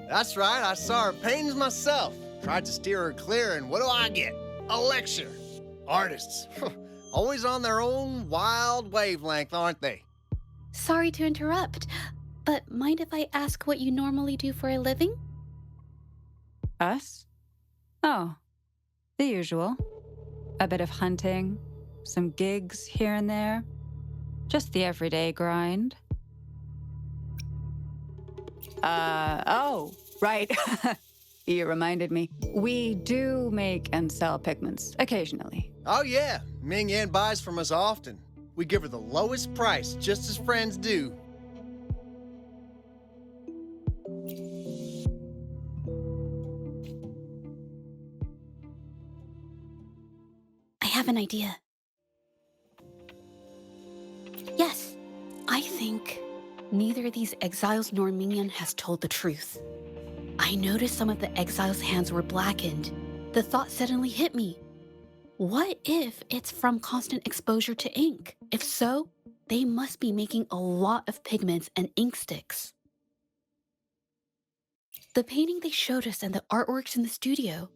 That's right, I saw her paintings myself. Tried to steer her clear, and what do I get? A lecture. Artists. Always on their own wild wavelength, aren't they? Sorry to interrupt, but mind if I ask what you normally do for a living? Us? Oh, the usual. A bit of hunting, some gigs here and there. Just the everyday grind. Oh, right. You reminded me. We do make and sell pigments, occasionally. Oh yeah, Ming Yan buys from us often. We give her the lowest price, just as friends do. I have an idea. Yes, I think neither these exiles nor Mingyan has told the truth. I noticed some of the exiles' hands were blackened. The thought suddenly hit me. What if it's from constant exposure to ink? If so, they must be making a lot of pigments and ink sticks. The painting they showed us and the artworks in the studio,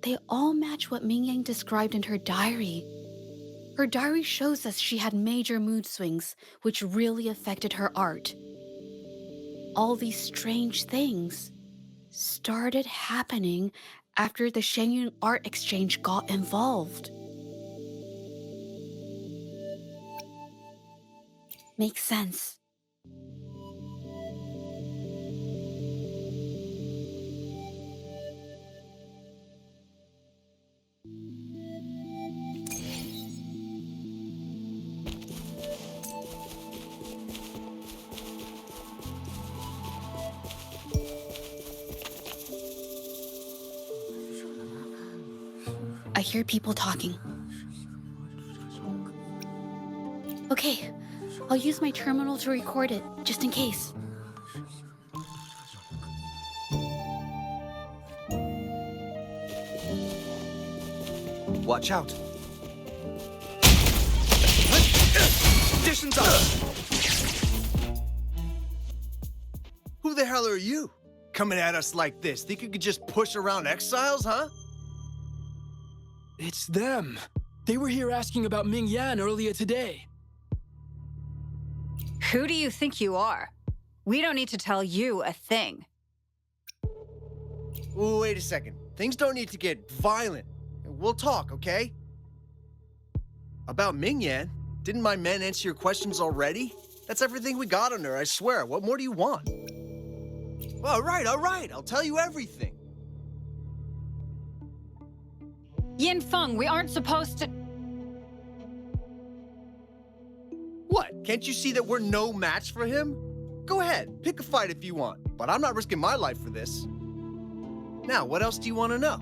they all match what Mingyang described in her diary. Her diary shows us she had major mood swings, which really affected her art. All these strange things started happening after the Shenyun Art Exchange got involved. Makes sense. I hear people talking. Okay, I'll use my terminal to record it, just in case. Watch out. Distance up. Who the hell are you? Coming at us like this? Think you could just push around exiles, huh? It's them. They were here asking about Ming Yan earlier today. Who do you think you are? We don't need to tell you a thing. Ooh, wait a second. Things don't need to get violent. We'll talk, okay? About Ming Yan? Didn't my men answer your questions already? That's everything we got on her, I swear. What more do you want? All right. I'll tell you everything. Yin Feng, we aren't supposed to... What? Can't you see that we're no match for him? Go ahead, pick a fight if you want, but I'm not risking my life for this. Now, what else do you want to know?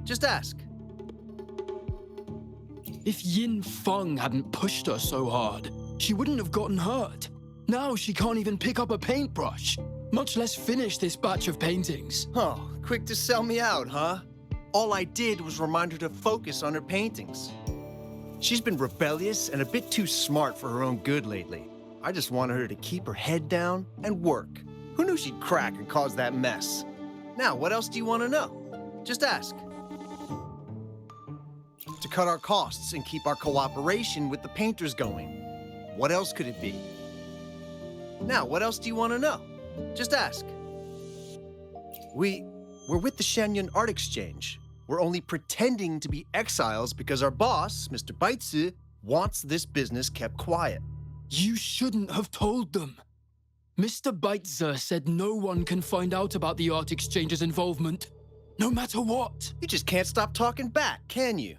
Just ask. If Yin Feng hadn't pushed her so hard, she wouldn't have gotten hurt. Now she can't even pick up a paintbrush, much less finish this batch of paintings. Oh, quick to sell me out, huh? All I did was remind her to focus on her paintings. She's been rebellious and a bit too smart for her own good lately. I just wanted her to keep her head down and work. Who knew she'd crack and cause that mess? Now, what else do you want to know? Just ask. To cut our costs and keep our cooperation with the painters going. What else could it be? Now, what else do you want to know? Just ask. We're with the Shanyun Art Exchange. We're only pretending to be exiles because our boss, Mr. Baitsu, wants this business kept quiet. You shouldn't have told them. Mr. Baitzer said no one can find out about the Art Exchange's involvement, no matter what. You just can't stop talking back, can you?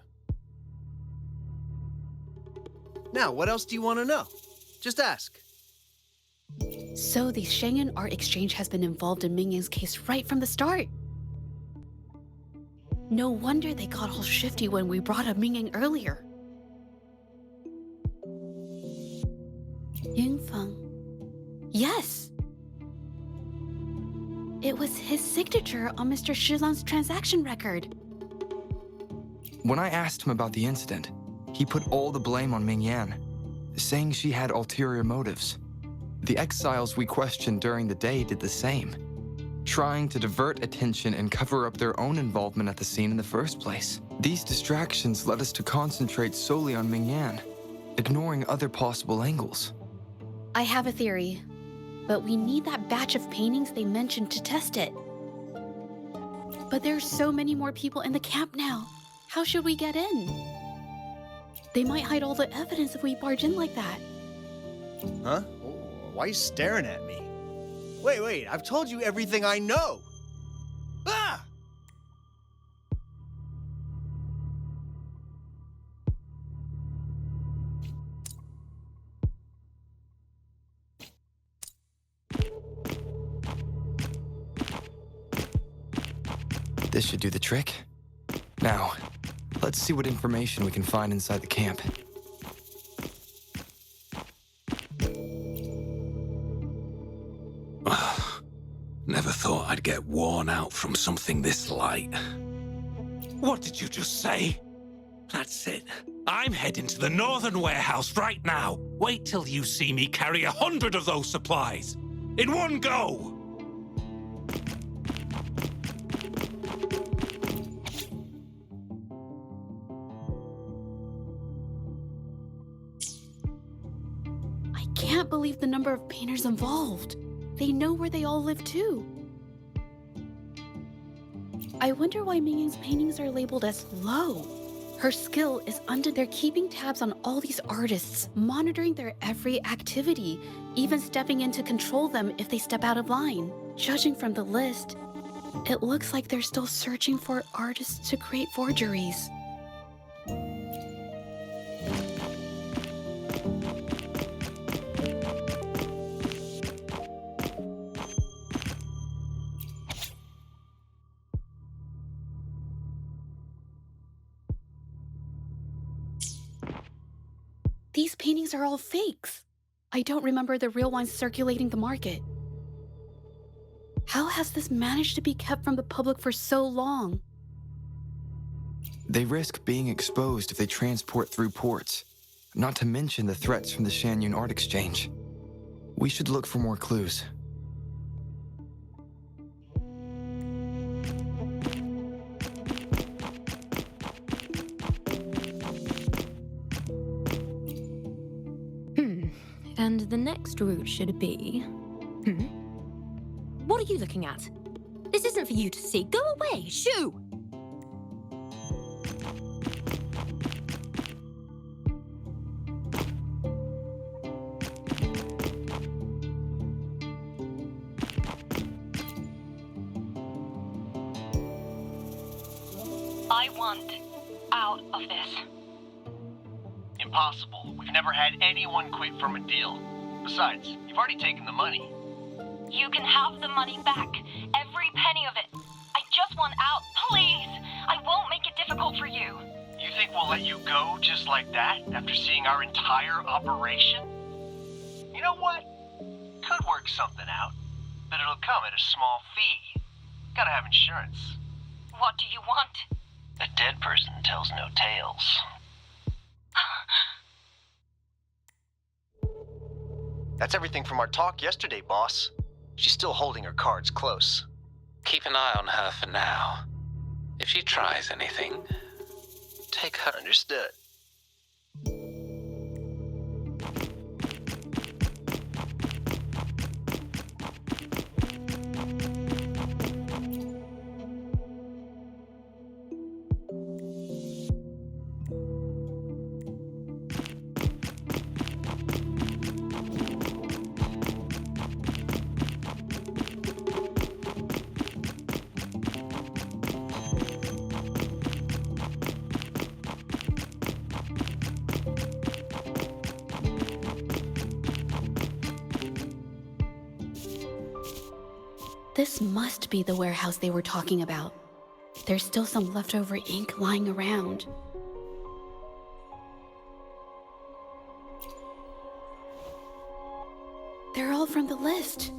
Now, what else do you want to know? Just ask. So the Shanyun Art Exchange has been involved in Mingyang's case right from the start. No wonder they got all shifty when we brought up Mingyang earlier. Yingfeng. Yes. It was his signature on Mr. Shizan's transaction record. When I asked him about the incident, he put all the blame on Mingyan, saying she had ulterior motives. The exiles we questioned during the day did the same, trying to divert attention and cover up their own involvement at the scene in the first place. These distractions led us to concentrate solely on Mingyan, ignoring other possible angles. I have a theory, but we need that batch of paintings they mentioned to test it. But there's so many more people in the camp now. How should we get in? They might hide all the evidence if we barge in like that. Huh? Why are you staring at me? Wait, I've told you everything I know! Ah! This should do the trick. Now, let's see what information we can find inside the camp. Never thought I'd get worn out from something this light. What did you just say? That's it. I'm heading to the northern warehouse right now. Wait till you see me carry 100 of those supplies. In one go! I can't believe the number of painters involved. They know where they all live too. I wonder why Mingyang's paintings are labeled as low. Her skill is under their keeping tabs on all these artists, monitoring their every activity, even stepping in to control them if they step out of line. Judging from the list, it looks like they're still searching for artists to create forgeries. These paintings are all fakes. I don't remember the real ones circulating the market. How has this managed to be kept from the public for so long? They risk being exposed if they transport through ports, not to mention the threats from the Shanyun Art Exchange. We should look for more clues. And the next route should be... What are you looking at? This isn't for you to see. Go away! Shoo! I want out of this. Impossible. We've never had anyone quit from a deal. Besides, you've already taken the money. You can have the money back. Every penny of it. I just want out. let you go just like that after seeing our entire operation? You know what? Could work something out, but it'll come at a small fee. Gotta have insurance. What do you want? A dead person tells no tales. That's everything from our talk yesterday, boss. She's still holding her cards close. Keep an eye on her for now. If she tries anything, take her. Understood. This must be the warehouse they were talking about. There's still some leftover ink lying around. They're all from the list.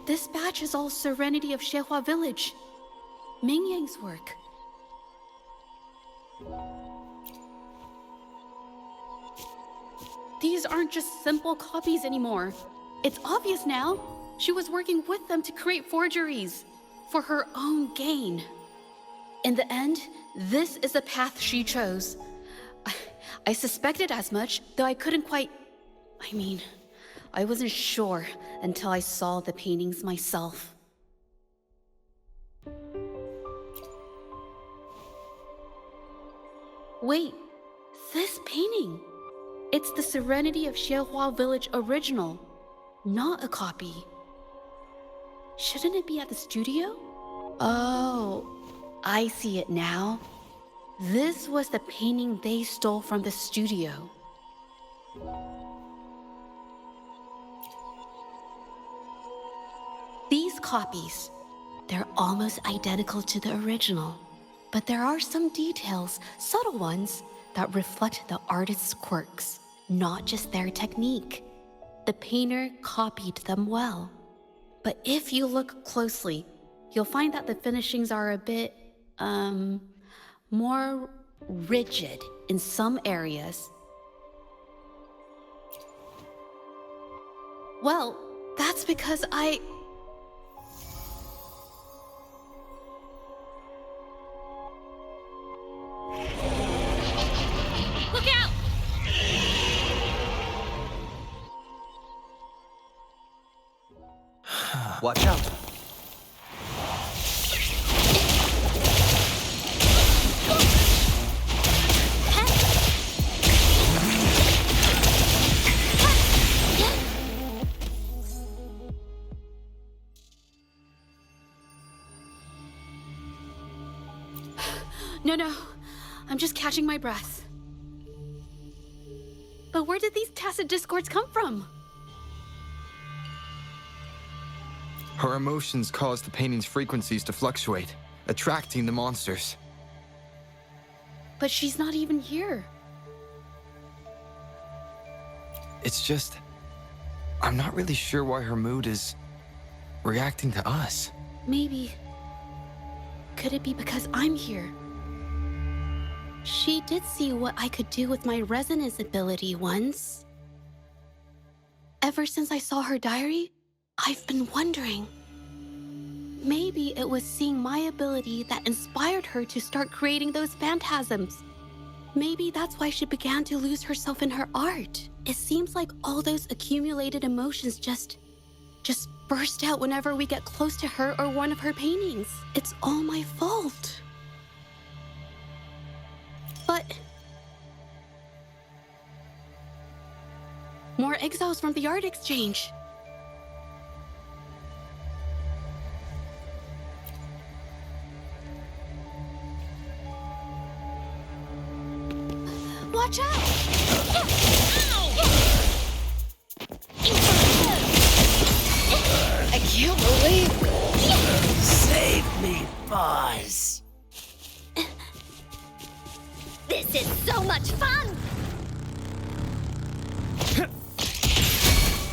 This batch is all Serenity of Zhehua Village. Ming Yang's work. These aren't just simple copies anymore. It's obvious now. She was working with them to create forgeries for her own gain. In the end, this is the path she chose. I suspected as much, though I couldn't quite... I wasn't sure until I saw the paintings myself. Wait, this painting. It's the Serenity of Zhehua Village original, not a copy. Shouldn't it be at the studio? Oh, I see it now. This was the painting they stole from the studio. These copies, they're almost identical to the original, but there are some details, subtle ones, that reflect the artist's quirks, not just their technique. The painter copied them well. But if you look closely, you'll find that the finishings are a bit, more rigid in some areas. Well, that's because Look out! Watch out. No, I'm just catching my breath. But where did these tacit discords come from? Her emotions cause the painting's frequencies to fluctuate, attracting the monsters. But she's not even here. It's just... I'm not really sure why her mood is reacting to us. Maybe... Could it be because I'm here? She did see what I could do with my resonance ability once. Ever since I saw her diary, I've been wondering. Maybe it was seeing my ability that inspired her to start creating those phantasms. Maybe that's why she began to lose herself in her art. It seems like all those accumulated emotions just burst out whenever we get close to her or one of her paintings. It's all my fault. But... more exiles from the art exchange. Watch out! I can't believe it. Save me, Buzz. This This is so much fun!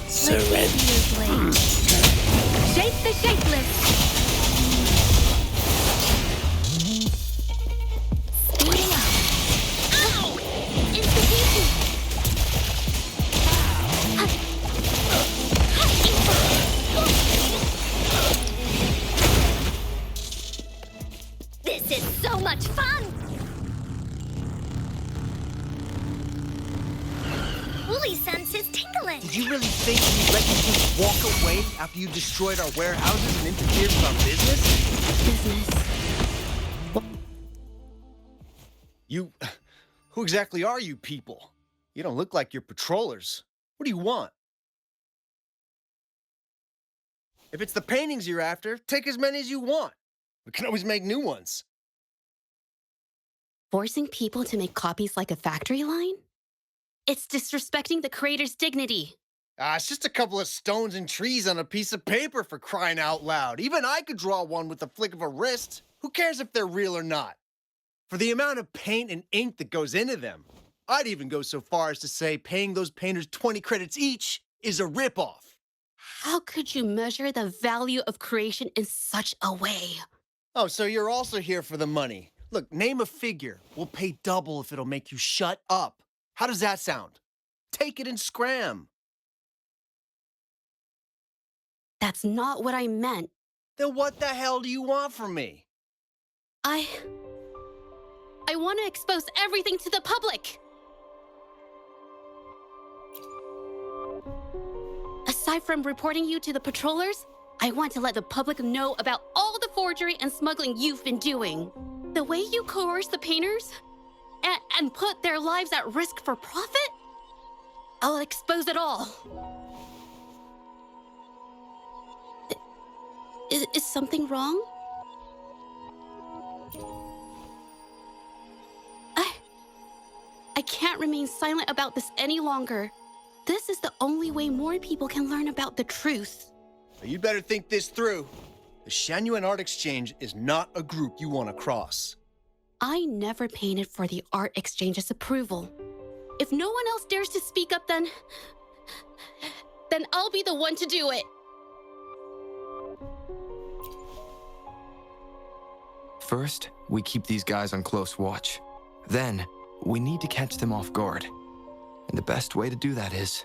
Surrender. Shape the shapeless. Speeding up. Ow! Institution! This is so much fun! Woolly sense is tingling. Did you really think we'd let you just walk away after you destroyed our warehouses and interfered with our business? You... Who exactly are you people? You don't look like you're patrollers. What do you want? If it's the paintings you're after, take as many as you want. We can always make new ones. Forcing people to make copies like a factory line? It's disrespecting the creator's dignity. It's just a couple of stones and trees on a piece of paper, for crying out loud. Even I could draw one with the flick of a wrist. Who cares if they're real or not? For the amount of paint and ink that goes into them, I'd even go so far as to say paying those painters 20 credits each is a ripoff. How could you measure the value of creation in such a way? Oh, so you're also here for the money. Look, name a figure. We'll pay double if it'll make you shut up. How does that sound? Take it and scram. That's not what I meant. Then what the hell do you want from me? I want to expose everything to the public. Aside from reporting you to the patrollers, I want to let the public know about all the forgery and smuggling you've been doing. The way you coerce the painters and put their lives at risk for profit? I'll expose it all. Is something wrong? I can't remain silent about this any longer. This is the only way more people can learn about the truth. You'd better think this through. The Shanyuan Art Exchange is not a group you want to cross. I never painted for the Art Exchange's approval. If no one else dares to speak up, then I'll be the one to do it. First, we keep these guys on close watch. Then, we need to catch them off guard. And the best way to do that is...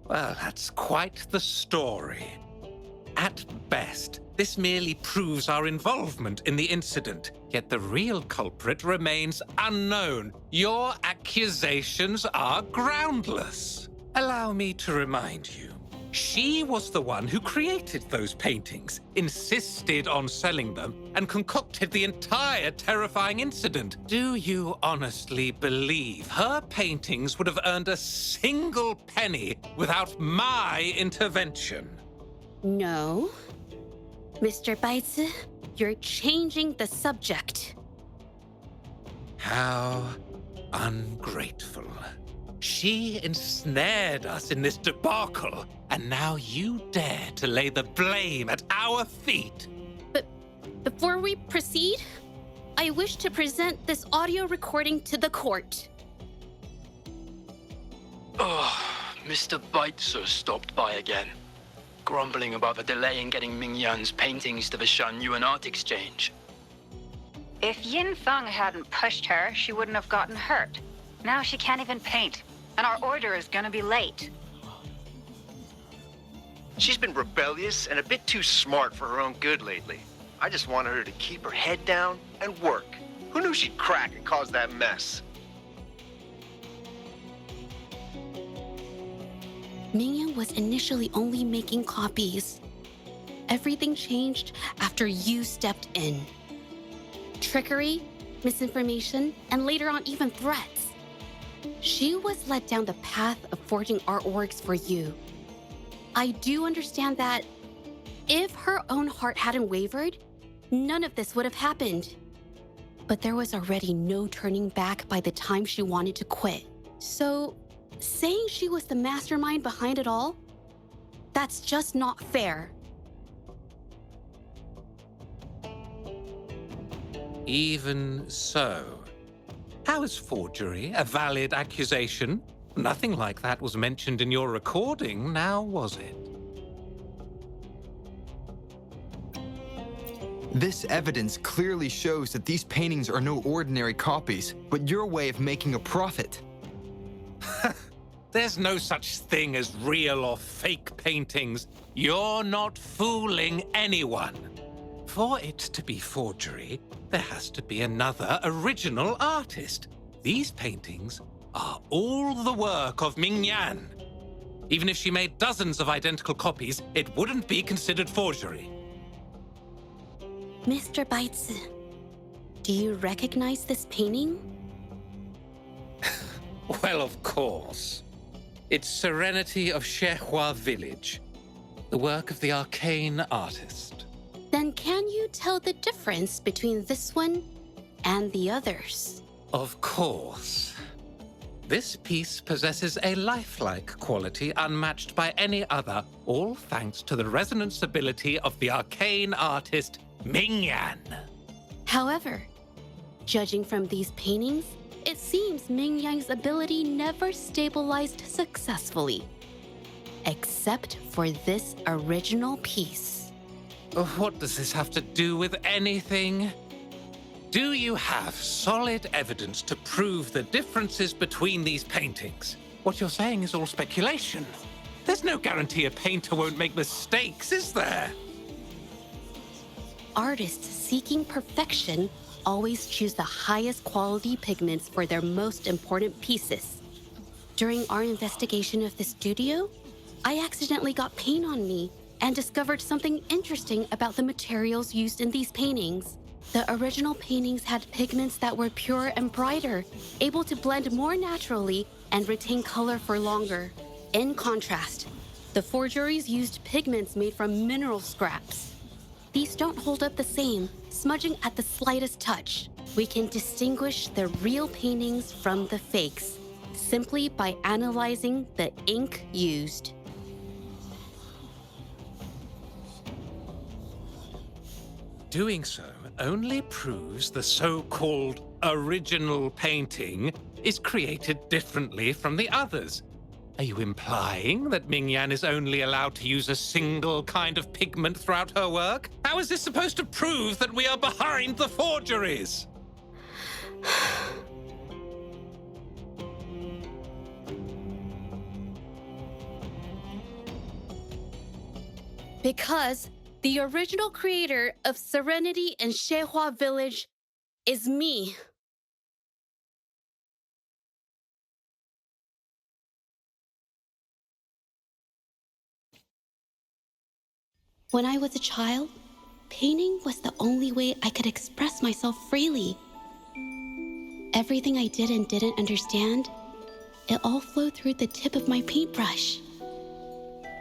Well, that's quite the story. At best, this merely proves our involvement in the incident, yet the real culprit remains unknown. Your accusations are groundless. Allow me to remind you, she was the one who created those paintings, insisted on selling them, and concocted the entire terrifying incident. Do you honestly believe her paintings would have earned a single penny without my intervention? No. Mr. Baitsu, you're changing the subject. How ungrateful. She ensnared us in this debacle, and now you dare to lay the blame at our feet. But before we proceed, I wish to present this audio recording to the court. Oh, Mr. Baitsu stopped by again, grumbling about the delay in getting Ming Yan's paintings to the Shanyuan Art Exchange. If Yin Feng hadn't pushed her, she wouldn't have gotten hurt. Now she can't even paint, and our order is gonna be late. She's been rebellious and a bit too smart for her own good lately. I just wanted her to keep her head down and work. Who knew she'd crack and cause that mess? Mingyan was initially only making copies. Everything changed after you stepped in. Trickery, misinformation, and later on even threats. She was led down the path of forging artworks for you. I do understand that if her own heart hadn't wavered, none of this would have happened. But there was already no turning back by the time she wanted to quit. So, saying she was the mastermind behind it all? That's just not fair. Even so, how is forgery a valid accusation? Nothing like that was mentioned in your recording, now was it? This evidence clearly shows that these paintings are no ordinary copies, but your way of making a profit. There's no such thing as real or fake paintings. You're not fooling anyone. For it to be forgery, there has to be another original artist. These paintings are all the work of Ming Yan. Even if she made dozens of identical copies, it wouldn't be considered forgery. Mr. Baitsu, do you recognize this painting? Well, of course. It's Serenity of Zhezhi Village, the work of the arcane artist. Then can you tell the difference between this one and the others? Of course. This piece possesses a lifelike quality unmatched by any other, all thanks to the resonance ability of the arcane artist Ming Yan. However, judging from these paintings, it seems Ming Yan's ability never stabilized successfully. Except for this original piece. What does this have to do with anything? Do you have solid evidence to prove the differences between these paintings? What you're saying is all speculation. There's no guarantee a painter won't make mistakes, is there? Artists seeking perfection always choose the highest quality pigments for their most important pieces. During our investigation of the studio, I accidentally got paint on me and discovered something interesting about the materials used in these paintings. The original paintings had pigments that were pure and brighter, able to blend more naturally and retain color for longer. In contrast, the forgeries used pigments made from mineral scraps. These don't hold up the same, smudging at the slightest touch. We can distinguish the real paintings from the fakes simply by analyzing the ink used. Doing so only proves the so-called original painting is created differently from the others. Are you implying that Ming Yan is only allowed to use a single kind of pigment throughout her work? How is this supposed to prove that we are behind the forgeries? Because the original creator of Serenity and Zhezhi Village is me. When I was a child, painting was the only way I could express myself freely. Everything I did and didn't understand, it all flowed through the tip of my paintbrush.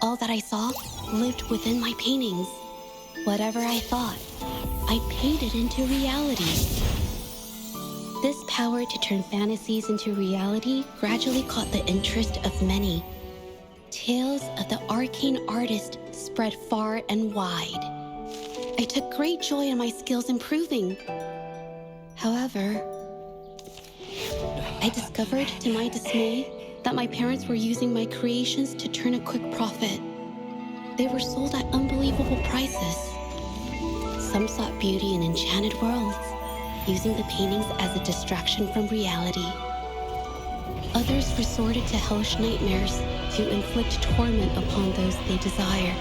All that I saw lived within my paintings. Whatever I thought, I painted into reality. This power to turn fantasies into reality gradually caught the interest of many. Tales of the arcane artist spread far and wide. I took great joy in my skills improving. However, I discovered to my dismay that my parents were using my creations to turn a quick profit. They were sold at unbelievable prices. Some sought beauty in enchanted worlds, using the paintings as a distraction from reality. Others resorted to hellish nightmares to inflict torment upon those they desire.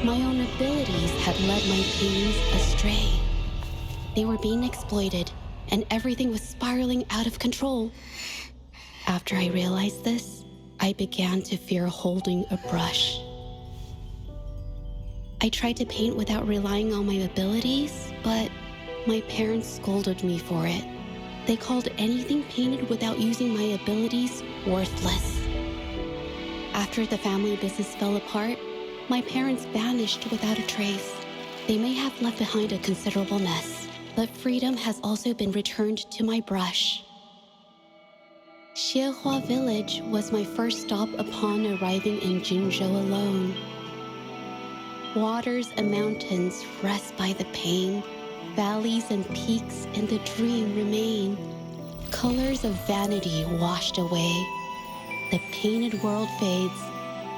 My own abilities had led my paintings astray. They were being exploited, and everything was spiraling out of control. After I realized this, I began to fear holding a brush. I tried to paint without relying on my abilities, but my parents scolded me for it. They called anything painted without using my abilities worthless. After the family business fell apart, my parents vanished without a trace. They may have left behind a considerable mess, but freedom has also been returned to my brush. Xiehua village was my first stop upon arriving in Jinzhou alone. Waters and mountains rest by the pain. Valleys and peaks in the dream remain. Colors of vanity washed away. The painted world fades,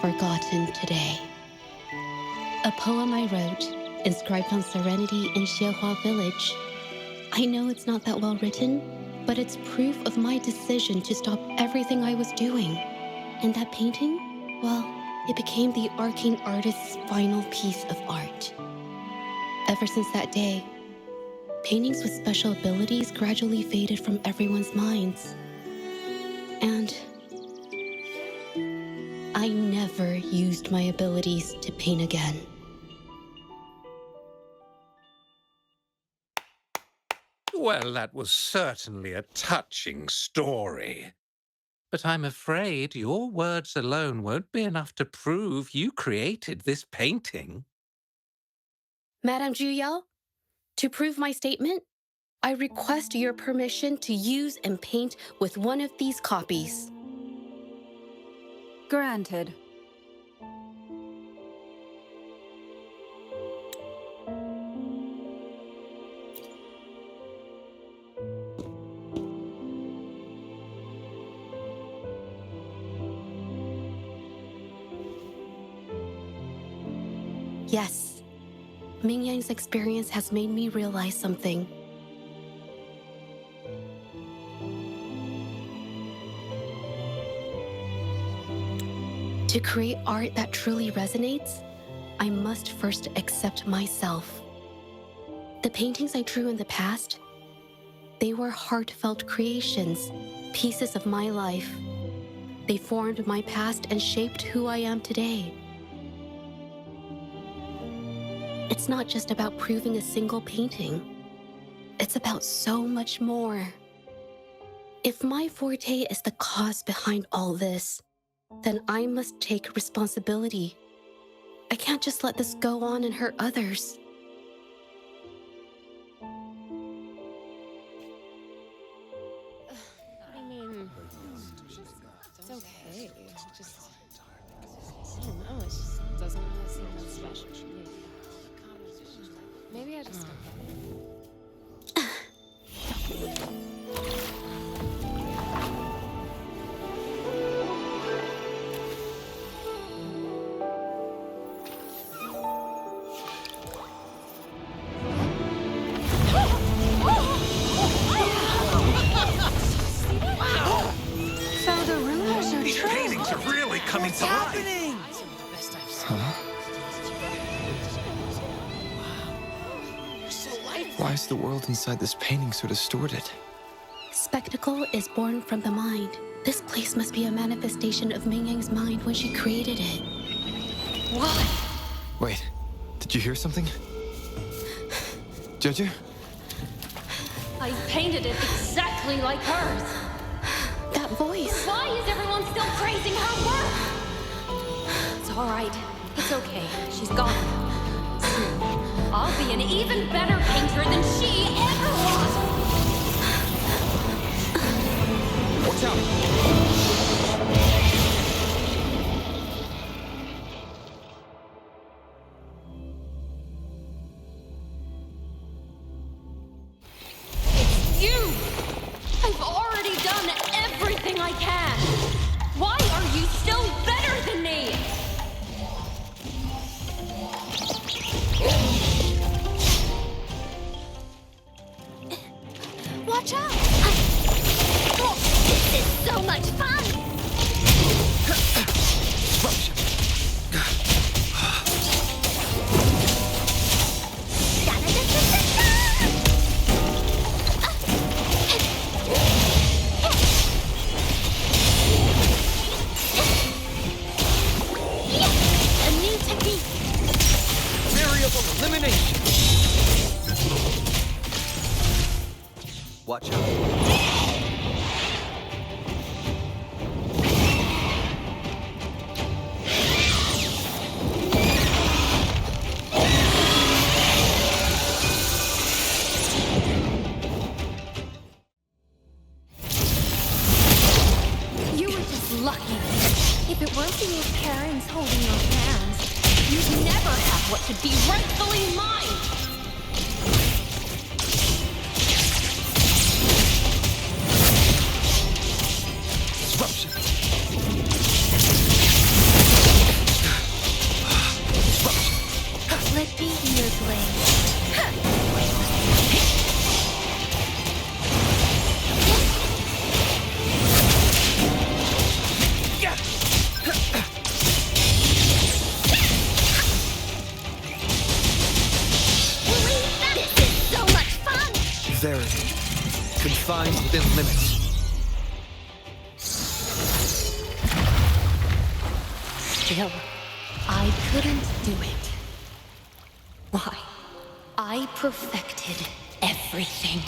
forgotten today. A poem I wrote, inscribed on serenity in Xiehua village. I know it's not that well written, but it's proof of my decision to stop everything I was doing. And that painting, well, it became the arcane artist's final piece of art. Ever since that day, paintings with special abilities gradually faded from everyone's minds. And I never used my abilities to paint again. Well, that was certainly a touching story. But I'm afraid your words alone won't be enough to prove you created this painting. Madame Zhu, to prove my statement, I request your permission to use and paint with one of these copies. Granted. Yes, Ming Yang's experience has made me realize something. To create art that truly resonates, I must first accept myself. The paintings I drew in the past, they were heartfelt creations, pieces of my life. They formed my past and shaped who I am today. It's not just about proving a single painting. It's about so much more. If my forte is the cause behind all this, then I must take responsibility. I can't just let this go on and hurt others. I mean, it's okay. Just, I don't know, it just doesn't really seem that special to me. Maybe I just don't get it. So the rumors are These true. paintings are really coming to life. Why is the world inside this painting so distorted? Spectacle is born from the mind. This place must be a manifestation of Ming Yang's mind when she created it. What? Wait, did you hear something? Zhezhi? I painted it exactly like hers. That voice. Why is everyone still praising her work? It's all right. It's okay. She's gone. Soon, I'll be an even better painter than she ever was. Watch out! You! I've already done everything I can. Why are you still better than me? Watch out! This is so much fun! A new technique! Variable elimination. Watch out. Verity. Confined within limits. Still, I couldn't do it. Why? I perfected everything.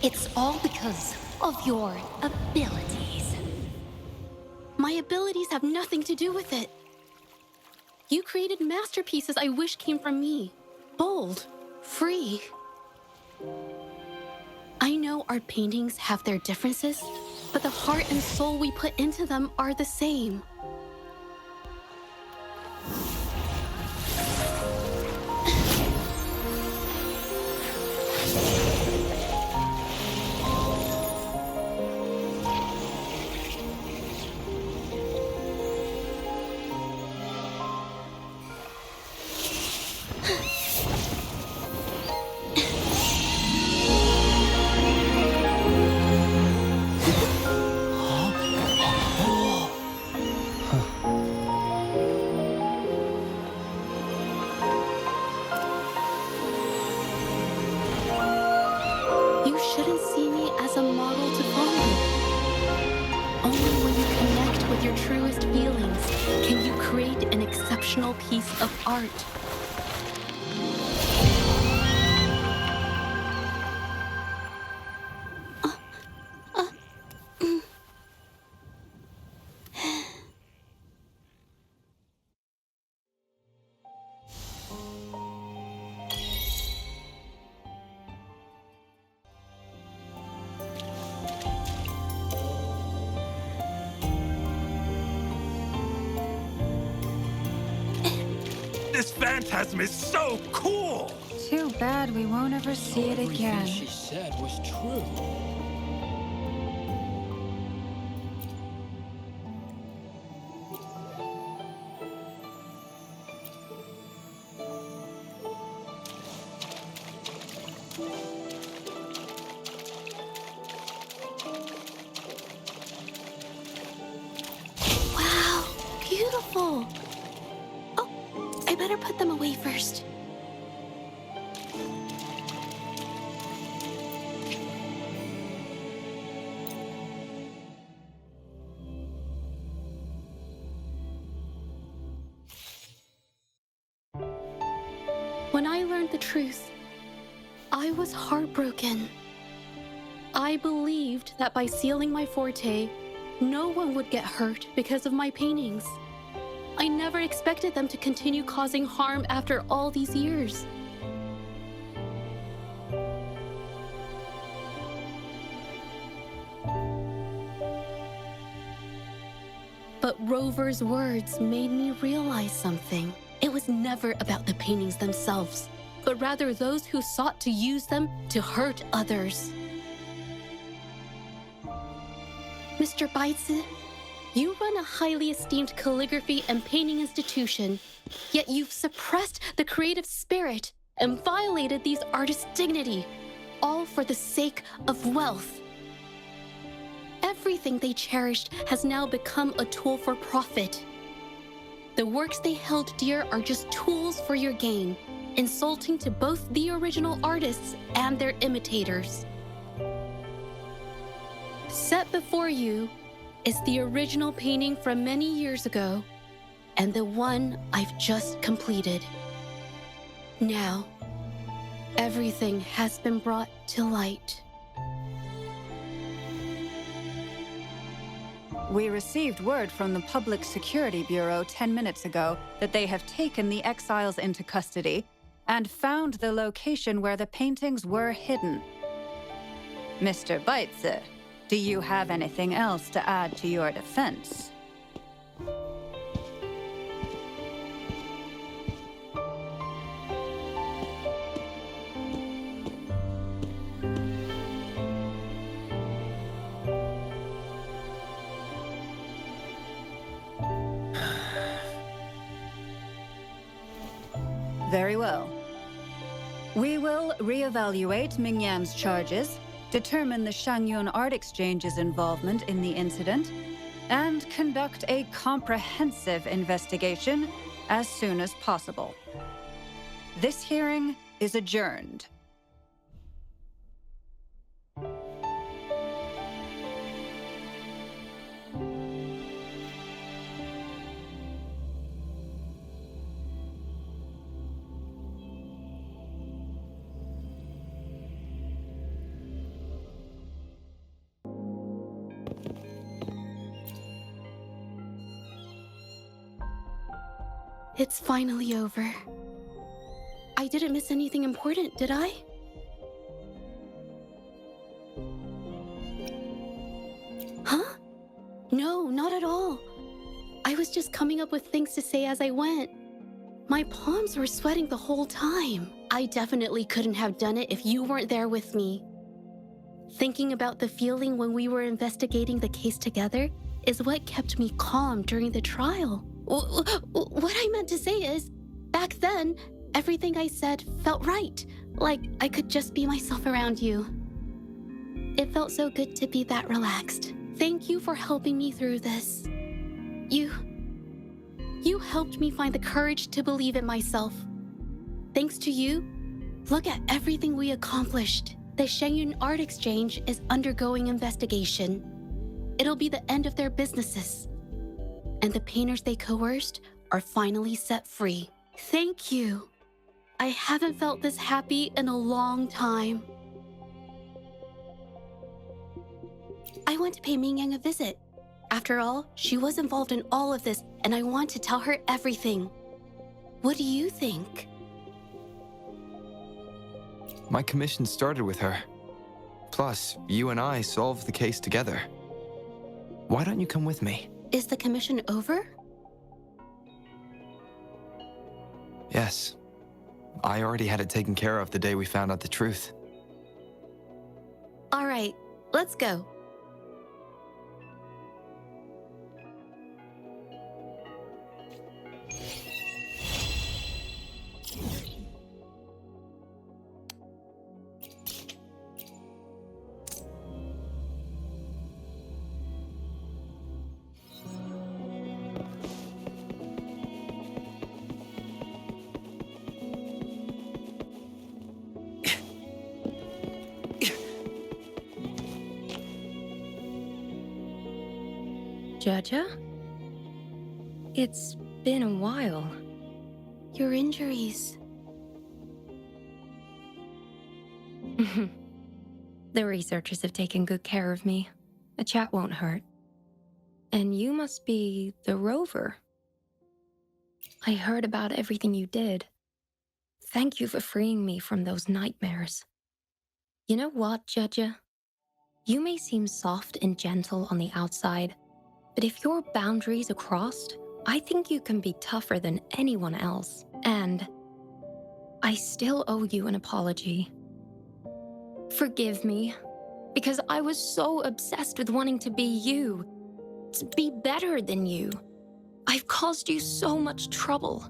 It's all because of your abilities. My abilities have nothing to do with it. You created masterpieces I wish came from me. Bold, free. I know our paintings have their differences, but the heart and soul we put into them are the same. You shouldn't see me as a model to follow. Only when you connect with your truest feelings can you create an exceptional piece of art. This phantasm is so cool! Too bad we won't ever see it again. Everything she said was true. Wow, beautiful. Oh, I better put them away first. When I learned the truth, I was heartbroken. I believed that by sealing my forte, no one would get hurt because of my paintings. I never expected them to continue causing harm after all these years. But Rover's words made me realize something. It was never about the paintings themselves, but rather those who sought to use them to hurt others. Mr. Baitsu, you run a highly esteemed calligraphy and painting institution, yet you've suppressed the creative spirit and violated these artists' dignity, all for the sake of wealth. Everything they cherished has now become a tool for profit. The works they held dear are just tools for your gain, insulting to both the original artists and their imitators. Set before you is the original painting from many years ago, and the one I've just completed. Now, everything has been brought to light. We received word from the Public Security Bureau 10 minutes ago that they have taken the exiles into custody and found the location where the paintings were hidden. Mr. Baitsu, do you have anything else to add to your defense? Very well. We will reevaluate Mingyan's charges, determine the Shangyun Art Exchange's involvement in the incident, and conduct a comprehensive investigation as soon as possible. This hearing is adjourned. It's finally over. I didn't miss anything important, did I? Huh? No, not at all. I was just coming up with things to say as I went. My palms were sweating the whole time. I definitely couldn't have done it if you weren't there with me. Thinking about the feeling when we were investigating the case together is what kept me calm during the trial. What I meant to say is, back then, everything I said felt right. Like I could just be myself around you. It felt so good to be that relaxed. Thank you for helping me through this. You helped me find the courage to believe in myself. Thanks to you, look at everything we accomplished. The Shenyun Art Exchange is undergoing investigation. It'll be the end of their businesses. And the painters they coerced are finally set free. Thank you. I haven't felt this happy in a long time. I want to pay Mingyang a visit. After all, she was involved in all of this, and I want to tell her everything. What do you think? My commission started with her. Plus, you and I solved the case together. Why don't you come with me? Is the commission over? Yes. I already had it taken care of the day we found out the truth. All right, let's go. Zhezhi? It's been a while. Your injuries. The researchers have taken good care of me. A chat won't hurt. And you must be the Rover. I heard about everything you did. Thank you for freeing me from those nightmares. You know what, Zhezhi? You may seem soft and gentle on the outside, but if your boundaries are crossed, I think you can be tougher than anyone else. And I still owe you an apology. Forgive me, because I was so obsessed with wanting to be you, to be better than you. I've caused you so much trouble.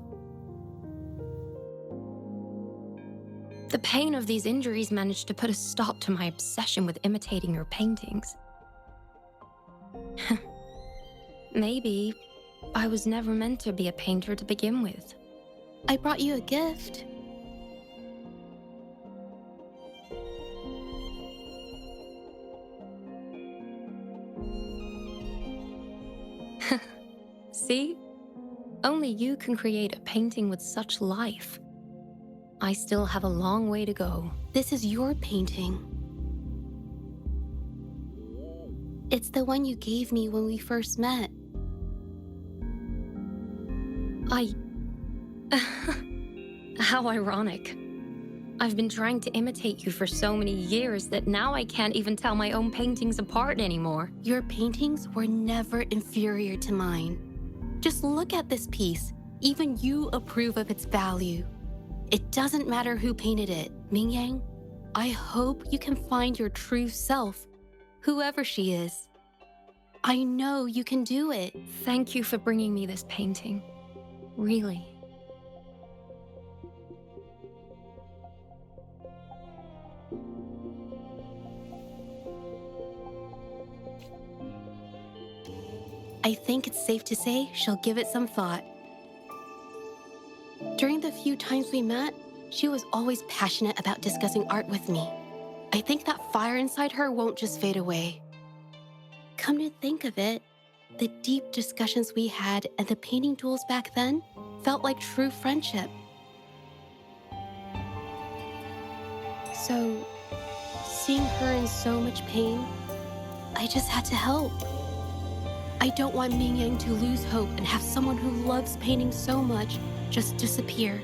The pain of these injuries managed to put a stop to my obsession with imitating your paintings. Maybe I was never meant to be a painter to begin with. I brought you a gift. See? Only you can create a painting with such life. I still have a long way to go. This is your painting. It's the one you gave me when we first met. How ironic. I've been trying to imitate you for so many years that now I can't even tell my own paintings apart anymore. Your paintings were never inferior to mine. Just look at this piece. Even you approve of its value. It doesn't matter who painted it. Mingyang, I hope you can find your true self, whoever she is. I know you can do it. Thank you for bringing me this painting. Really. I think it's safe to say she'll give it some thought. During the few times we met, she was always passionate about discussing art with me. I think that fire inside her won't just fade away. Come to think of it, the deep discussions we had and the painting duels back then felt like true friendship. So, seeing her in so much pain, I just had to help. I don't want Mingyang to lose hope and have someone who loves painting so much just disappear.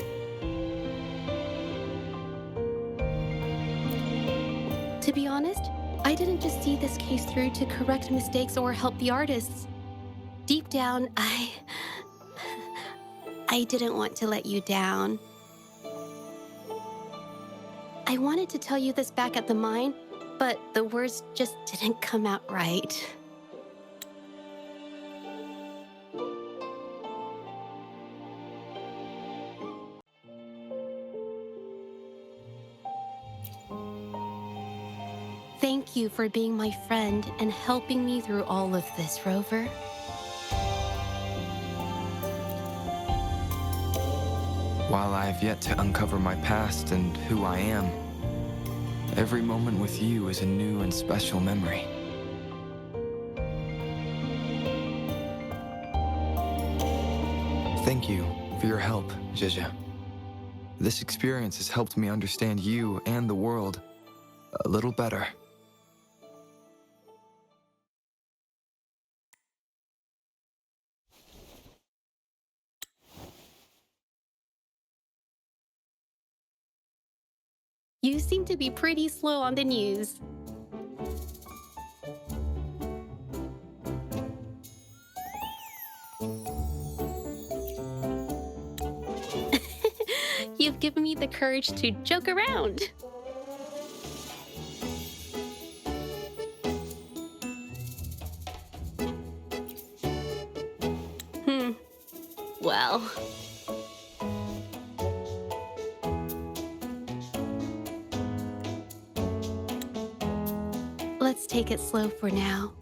To be honest, I didn't just see this case through to correct mistakes or help the artists. Deep down, I didn't want to let you down. I wanted to tell you this back at the mine, but the words just didn't come out right. Thank you for being my friend and helping me through all of this, Rover. While I have yet to uncover my past and who I am, every moment with you is a new and special memory. Thank you for your help, Zhezhi. This experience has helped me understand you and the world a little better. You seem to be pretty slow on the news. You've given me the courage to joke around. Well. Let's take it slow for now.